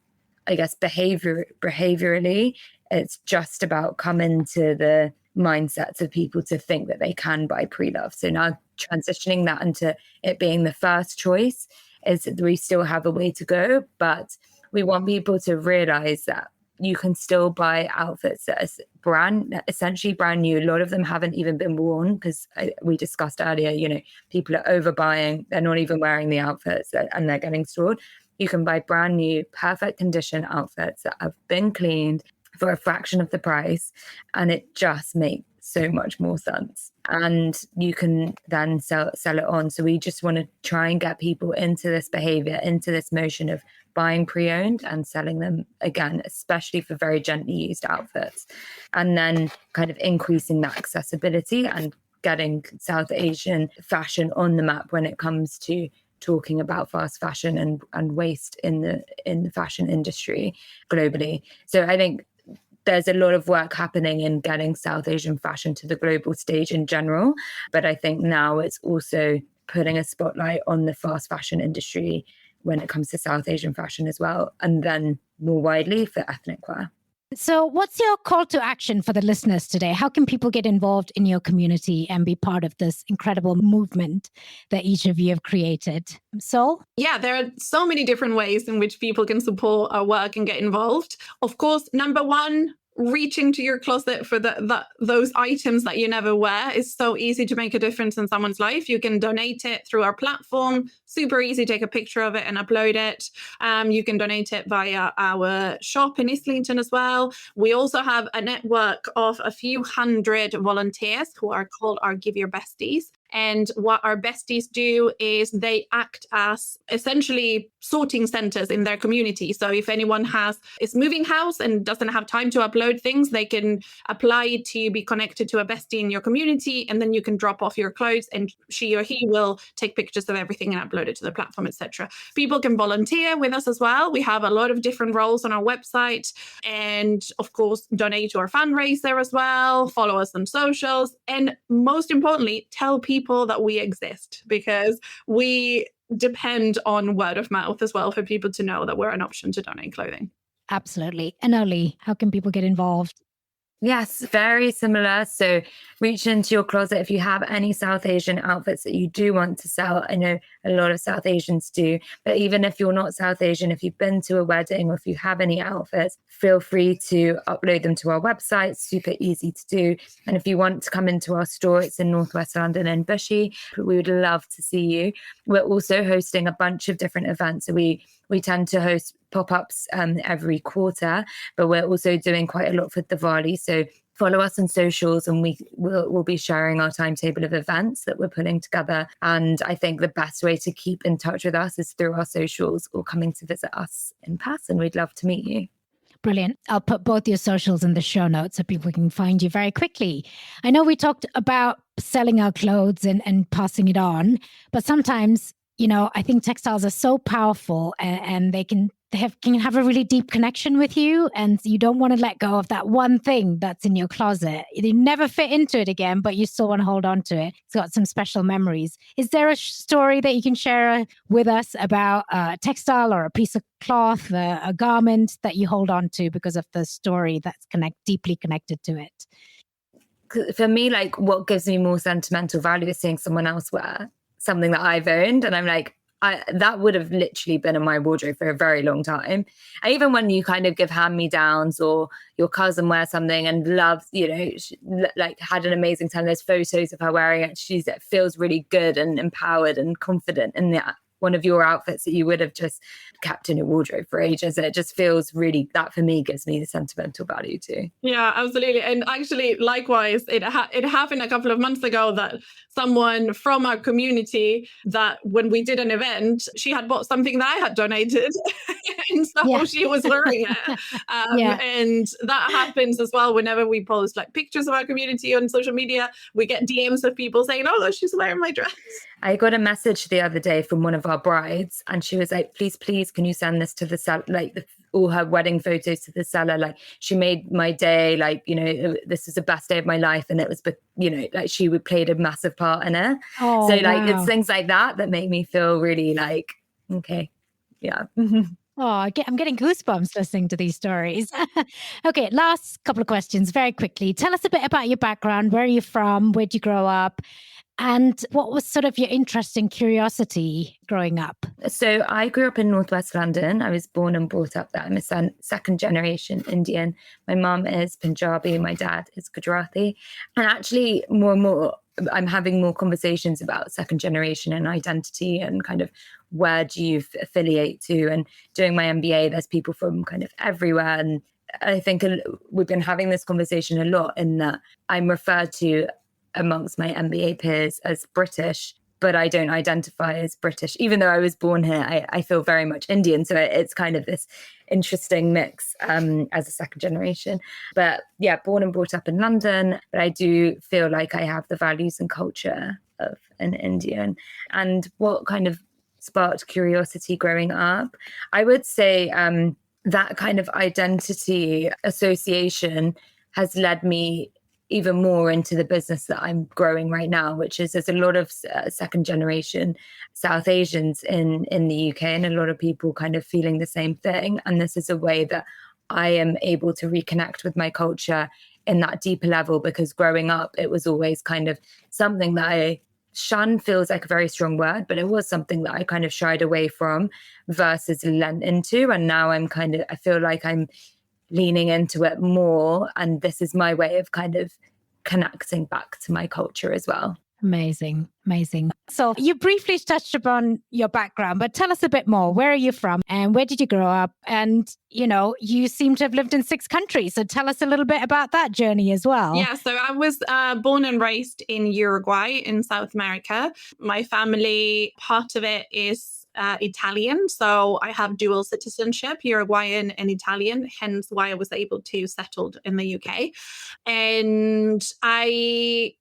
I guess, behaviorally, it's just about coming to the mindsets of people to think that they can buy preloved. So now transitioning that into it being the first choice is that we still have a way to go, but we want people to realize that you can still buy outfits that are essentially brand new. A lot of them haven't even been worn, because we discussed earlier, people are overbuying. They're not even wearing the outfits and they're getting stored. You can buy brand new, perfect condition outfits that have been cleaned for a fraction of the price. And it just makes so much more sense. and you can then sell it on. So we just want to try and get people into this behavior, into this motion of buying pre-owned and selling them again, especially for very gently used outfits, and then kind of increasing that accessibility and getting South Asian fashion on the map when it comes to talking about fast fashion and waste in the fashion industry globally. So I think there's a lot of work happening in getting South Asian fashion to the global stage in general. But I think now it's also putting a spotlight on the fast fashion industry when it comes to South Asian fashion as well, and then more widely for ethnic wear. So what's your call to action for the listeners today? How can people get involved in your community and be part of this incredible movement that each of you have created? Sol? Yeah, there are so many different ways in which people can support our work and get involved. Of course, number one, reach into your closet for those items that you never wear is so easy to make a difference in someone's life. You can donate it through our platform. Super easy, take a picture of it and upload it. You can donate it via our shop in Islington as well. We also have a network of a few hundred volunteers who are called our Give Your Besties. And what our besties do is they act as essentially sorting centers in their community. So if anyone is moving house and doesn't have time to upload things, they can apply to be connected to a bestie in your community, and then you can drop off your clothes and she or he will take pictures of everything and upload it to the platform, etc. People can volunteer with us as well. We have a lot of different roles on our website, and of course, donate to our fundraiser as well, follow us on socials, and most importantly, tell people that we exist, because we depend on word of mouth as well for people to know that we're an option to donate clothing. Absolutely. Anoli, how can people get involved? Yes, very similar. So reach into your closet if you have any South Asian outfits that you do want to sell. I know a lot of South Asians do, but even if you're not South Asian, if you've been to a wedding or if you have any outfits, feel free to upload them to our website. Super easy to do. And if you want to come into our store, it's in Northwest London in Bushy. We would love to see you. We're also hosting a bunch of different events. So we tend to host pop-ups every quarter, but we're also doing quite a lot for Diwali. So follow us on socials and we'll be sharing our timetable of events that we're putting together. And I think the best way to keep in touch with us is through our socials or coming to visit us in person. We'd love to meet you. Brilliant. I'll put both your socials in the show notes so people can find you very quickly. I know we talked about selling our clothes and passing it on, but sometimes, I think textiles are so powerful and they can have a really deep connection with you, and you don't want to let go of that one thing that's in your closet. You never fit into it again, but you still want to hold on to it. It's got some special memories. Is there a story that you can share with us about a textile or a piece of cloth, a garment that you hold on to because of the story that's deeply connected to it? For me, like what gives me more sentimental value is seeing someone else wear something that I've owned, and I'm like, that would have literally been in my wardrobe for a very long time. And even when you kind of give hand-me-downs or your cousin wears something and loves, like had an amazing time, there's photos of her wearing it, it feels really good and empowered and confident in that one of your outfits that you would have just kept in your wardrobe for ages. And it just feels really, that for me gives me the sentimental value too. Yeah, absolutely. And actually, likewise, it happened a couple of months ago that someone from our community, that when we did an event, she had bought something that I had donated. And so she was wearing it. And that happens as well whenever we post like pictures of our community on social media. We get DMs of people saying, oh, she's wearing my dress. I got a message the other day from one of our brides, and she was like, please, can you send this to the seller, like all her wedding photos to the seller? Like, she made my day, like, this is the best day of my life. And it was, like she played a massive part in it. Oh, so like, wow. It's things like that make me feel really like, okay, yeah. Oh, I'm getting goosebumps listening to these stories. Okay, last couple of questions very quickly. Tell us a bit about your background. Where are you from? Where'd you grow up? And what was sort of your interest and curiosity growing up? So I grew up in Northwest London. I was born and brought up there. I'm a second generation Indian. My mum is Punjabi. My dad is Gujarati. And actually, more and more, I'm having more conversations about second generation and identity and kind of where do you affiliate to. And doing my MBA, there's people from kind of everywhere. And I think we've been having this conversation a lot in that I'm referred to amongst my MBA peers as British, but I don't identify as British. Even though I was born here, I feel very much Indian. So it's kind of this interesting mix as a second generation. But yeah, born and brought up in London, but I do feel like I have the values and culture of an Indian. And what kind of sparked curiosity growing up? I would say that kind of identity association has led me even more into the business that I'm growing right now, which is there's a lot of second generation South Asians in the UK, and a lot of people kind of feeling the same thing. And this is a way that I am able to reconnect with my culture in that deeper level, because growing up, it was always kind of something that shun feels like a very strong word, but it was something that I kind of shied away from versus lent into. And now I feel like I'm leaning into it more. And this is my way of kind of connecting back to my culture as well. Amazing. So you briefly touched upon your background, but tell us a bit more. Where are you from and where did you grow up? And, you seem to have lived in 6 countries. So tell us a little bit about that journey as well. Yeah, so I was born and raised in Uruguay in South America. My family, part of it is Italian. So I have dual citizenship, Uruguayan and Italian, hence why I was able to settle in the UK. And I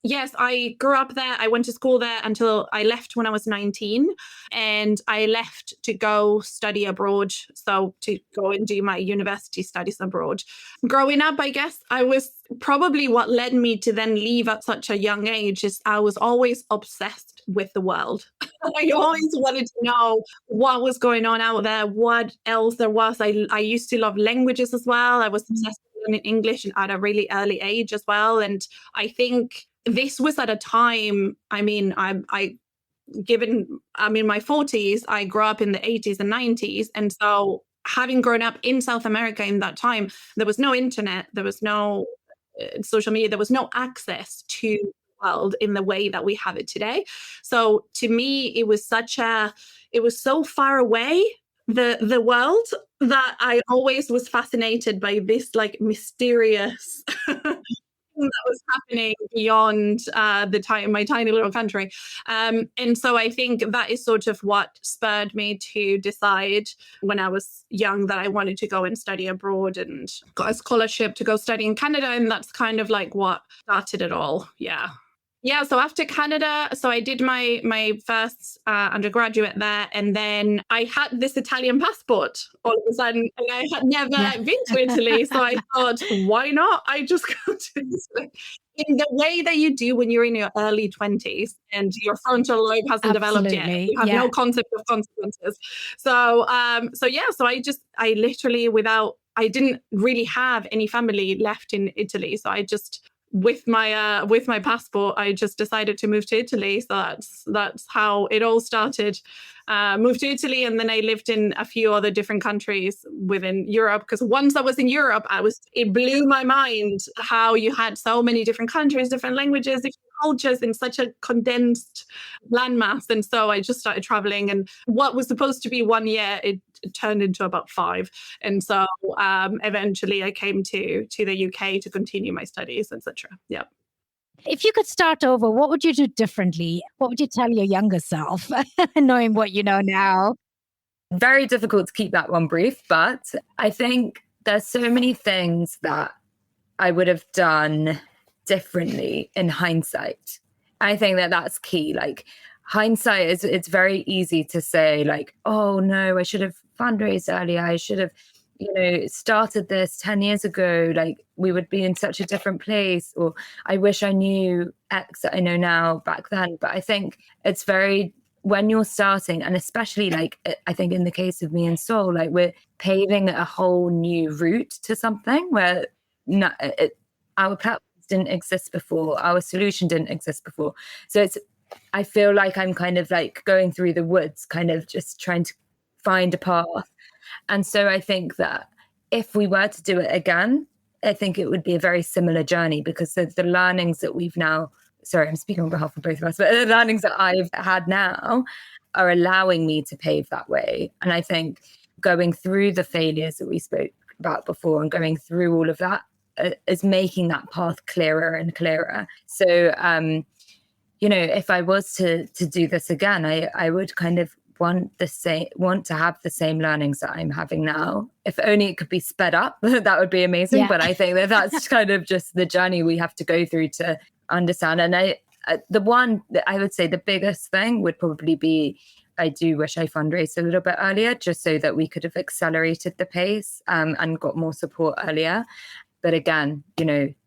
grew up there. I went to school there until I left when I was 19. And I left to go study abroad. So to go and do my university studies abroad. Growing up, I guess I was probably what led me to then leave at such a young age is I was always obsessed with the world. I always wanted to know what was going on out there, what else there was. I used to love languages as well. I was obsessed with learning English at a really early age as well. And I think this was at a time, I'm in my 40s, I grew up in the 80s and 90s. And so having grown up in South America in that time, there was no internet, there was no social media, there was no access to world in the way that we have it today. So to me, it was so far away, the world, that I always was fascinated by this like mysterious that was happening beyond my tiny little country. And so I think that is sort of what spurred me to decide when I was young that I wanted to go and study abroad, and got a scholarship to go study in Canada. And that's kind of like what started it all. Yeah, so after Canada, so I did my first undergraduate there, and then I had this Italian passport all of a sudden, and I had never been to Italy. So I thought, why not? I just go to Italy. In the way that you do when you're in your early 20s and your frontal lobe hasn't developed yet. You have no concept of consequences. So I literally I didn't really have any family left in Italy. So I just, with my passport, I just decided to move to Italy. So that's how it all started. Moved to Italy, and then I lived in a few other different countries within Europe. Because once I was in Europe, it blew my mind how you had so many different countries, different languages, different cultures in such a condensed landmass. And so I just started traveling, and what was supposed to be 1 year, it turned into about 5. And so eventually I came to the UK to continue my studies, etc. Yeah. If you could start over, what would you do differently? What would you tell your younger self, knowing what you know now? Very difficult to keep that one brief, but I think there's so many things that I would have done differently in hindsight. I think that that's key. Like, hindsight it's very easy to say like, oh no, I should have fundraised earlier. I should have, started this 10 years ago. Like, we would be in such a different place, or I wish I knew X that I know now back then. But I think it's when you're starting, and especially like, I think in the case of me and Sol, like we're paving a whole new route to something where our platforms didn't exist before, our solution didn't exist before. So I feel like I'm kind of like going through the woods, kind of just trying to find a path. And so I think that if we were to do it again, I think it would be a very similar journey, because the learnings that we've now, sorry, I'm speaking on behalf of both of us, but the learnings that I've had now are allowing me to pave that way. And I think going through the failures that we spoke about before and going through all of that as making that path clearer and clearer. So, if I was to do this again, I would kind of want to have the same learnings that I'm having now. If only it could be sped up, that would be amazing. Yeah. But I think that's kind of just the journey we have to go through to understand. And the one that I would say the biggest thing would probably be, I do wish I fundraised a little bit earlier, just so that we could have accelerated the pace and got more support earlier. But again,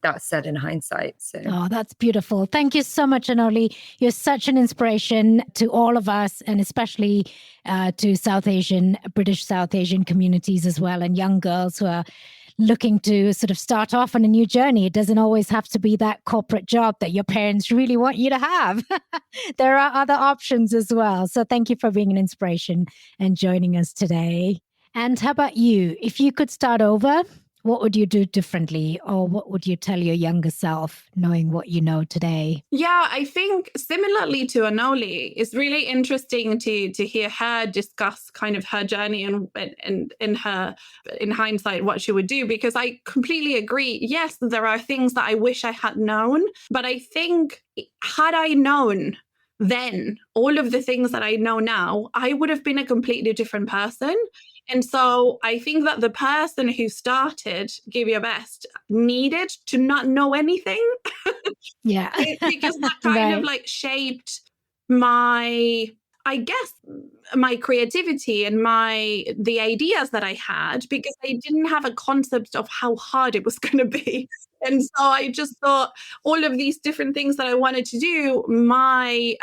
that's said in hindsight. So. Oh, that's beautiful. Thank you so much, Anoli. You're such an inspiration to all of us, and especially to British South Asian communities as well, and young girls who are looking to sort of start off on a new journey. It doesn't always have to be that corporate job that your parents really want you to have. There are other options as well. So thank you for being an inspiration and joining us today. And how about you? If you could start over, what would you do differently, or what would you tell your younger self, knowing what you know today? Yeah, I think similarly to Anoli, it's really interesting to hear her discuss kind of her journey and in hindsight what she would do, because I completely agree. Yes, there are things that I wish I had known, but I think had I known then all of the things that I know now, I would have been a completely different person. And so I think that the person who started Give Your Best needed to not know anything. Yeah. Because that kind of like shaped my creativity and the ideas that I had, because I didn't have a concept of how hard it was going to be. And so I just thought all of these different things that I wanted to do, my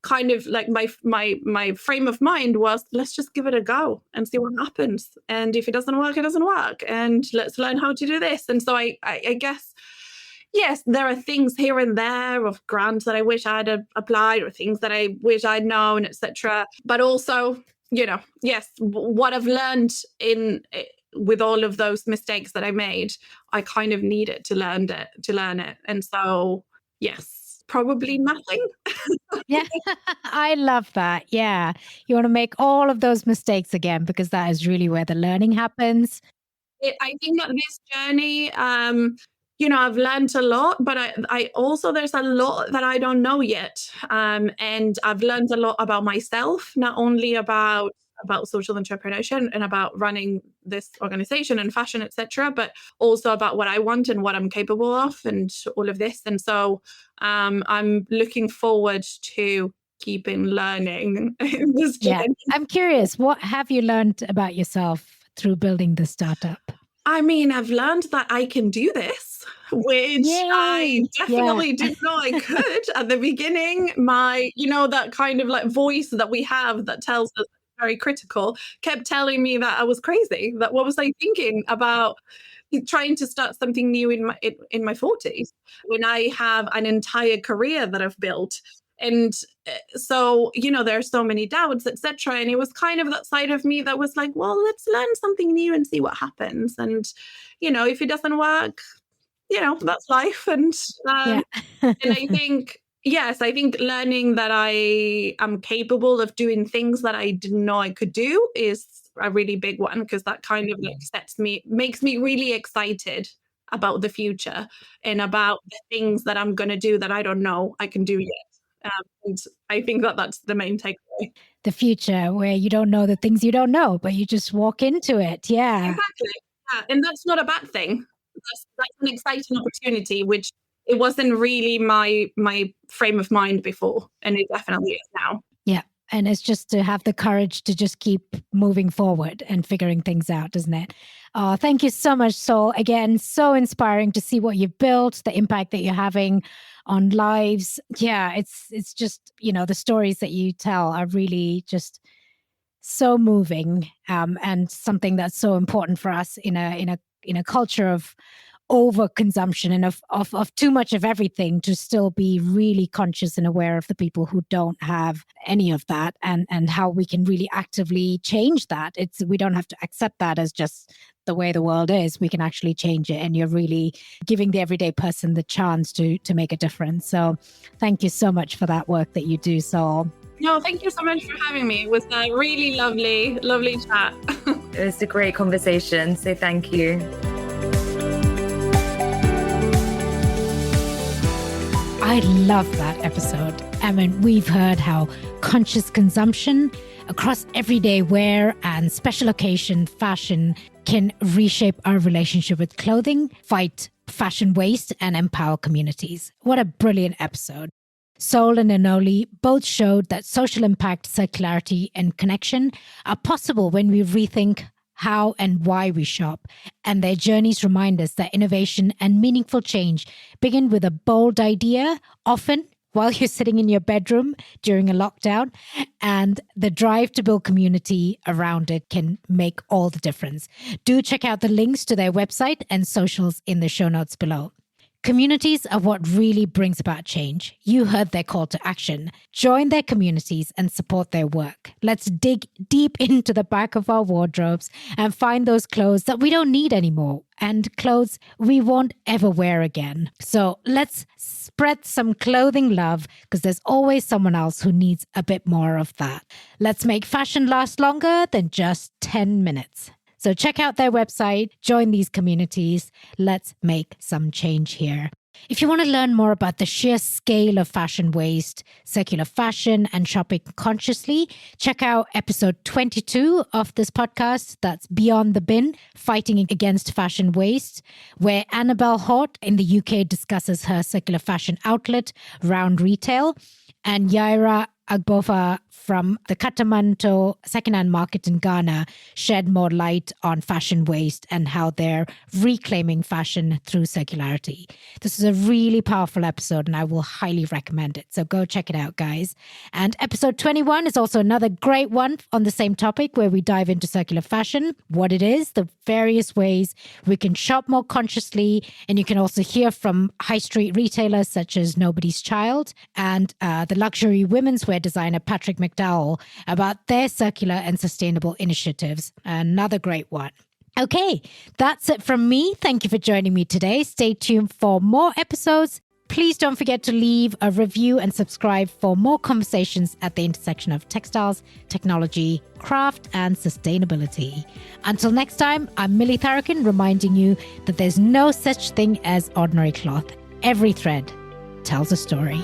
kind of like my frame of mind was, let's just give it a go and see what happens. And if it doesn't work, it doesn't work. And let's learn how to do this. And so I guess, yes, there are things here and there of grants that I wish I'd applied, or things that I wish I'd known, etc. But also, yes, what I've learned with all of those mistakes that I made, I kind of needed to learn it. And so, yes, probably nothing. Yeah, I love that. Yeah. You want to make all of those mistakes again, because that is really where the learning happens. I think that this journey, I've learned a lot, but I also, there's a lot that I don't know yet. And I've learned a lot about myself, not only about social entrepreneurship and about running this organization and fashion, etc., but also about what I want and what I'm capable of and all of this. And so I'm looking forward to keeping learning in this journey. Yeah. I'm curious, what have you learned about yourself through building the startup? I mean, I've learned that I can do this, which I definitely didn't know I could at the beginning. That kind of like voice that we have that tells us very critical kept telling me that I was crazy. That what was I thinking about trying to start something new in my 40s when I have an entire career that I've built. And so, there are so many doubts, etc. And it was kind of that side of me that was like, well, let's learn something new and see what happens. And, if it doesn't work, that's life. And and I think, yes, I think learning that I am capable of doing things that I didn't know I could do is a really big one, because that kind of makes me really excited about the future and about the things that I'm going to do that I don't know I can do yet. And I think that that's the main takeaway. The future, where you don't know the things you don't know, but you just walk into it. Yeah. Exactly. Yeah. And that's not a bad thing. That's an exciting opportunity, which it wasn't really my frame of mind before. And it definitely is now. Yeah. And it's just to have the courage to just keep moving forward and figuring things out, isn't it? Oh, thank you so much, Sol. Again, so inspiring to see what you've built, the impact that you're having on lives. Yeah, it's just, the stories that you tell are really just so moving, and something that's so important for us in a culture of overconsumption and of too much of everything, to still be really conscious and aware of the people who don't have any of that, and how we can really actively change that. We don't have to accept that as just the way the world is. We can actually change it, and you're really giving the everyday person the chance to make a difference. So thank you so much for that work that you do, Sol. No, thank you so much for having me. It was a really lovely chat. It was a great conversation, so thank you. I love that episode. I mean, we've heard how conscious consumption across everyday wear and special occasion fashion can reshape our relationship with clothing, fight fashion waste, and empower communities. What a brilliant episode. Sol and Anoli both showed that social impact, circularity, and connection are possible when we rethink how and why we shop. And their journeys remind us that innovation and meaningful change begin with a bold idea, often while you're sitting in your bedroom during a lockdown, and the drive to build community around it can make all the difference. Do check out the links to their website and socials in the show notes below. Communities are what really brings about change. You heard their call to action. Join their communities and support their work. Let's dig deep into the back of our wardrobes and find those clothes that we don't need anymore and clothes we won't ever wear again. So let's spread some clothing love, because there's always someone else who needs a bit more of that. Let's make fashion last longer than just 10 minutes. So check out their website, join these communities. Let's make some change here. If you want to learn more about the sheer scale of fashion waste, circular fashion, and shopping consciously, check out episode 22 of this podcast. That's Beyond the Bin, Fighting Against Fashion Waste, where Annabelle Hort in the UK discusses her circular fashion outlet, Round Retail, and Yaira Agbofa from the Katamanto secondhand market in Ghana shed more light on fashion waste and how they're reclaiming fashion through circularity. This is a really powerful episode and I will highly recommend it. So go check it out, guys. And episode 21 is also another great one on the same topic where we dive into circular fashion, what it is, the various ways we can shop more consciously. And you can also hear from high street retailers such as Nobody's Child and the luxury women's wear designer Patrick McDowell about their circular and sustainable initiatives. Another great one. Okay, that's it from me. Thank you for joining me today. Stay tuned for more episodes. Please don't forget to leave a review and subscribe for more conversations at the intersection of textiles, technology, craft, and sustainability. Until next time, I'm Millie Tharakin, reminding you that there's no such thing as ordinary cloth. Every thread tells a story.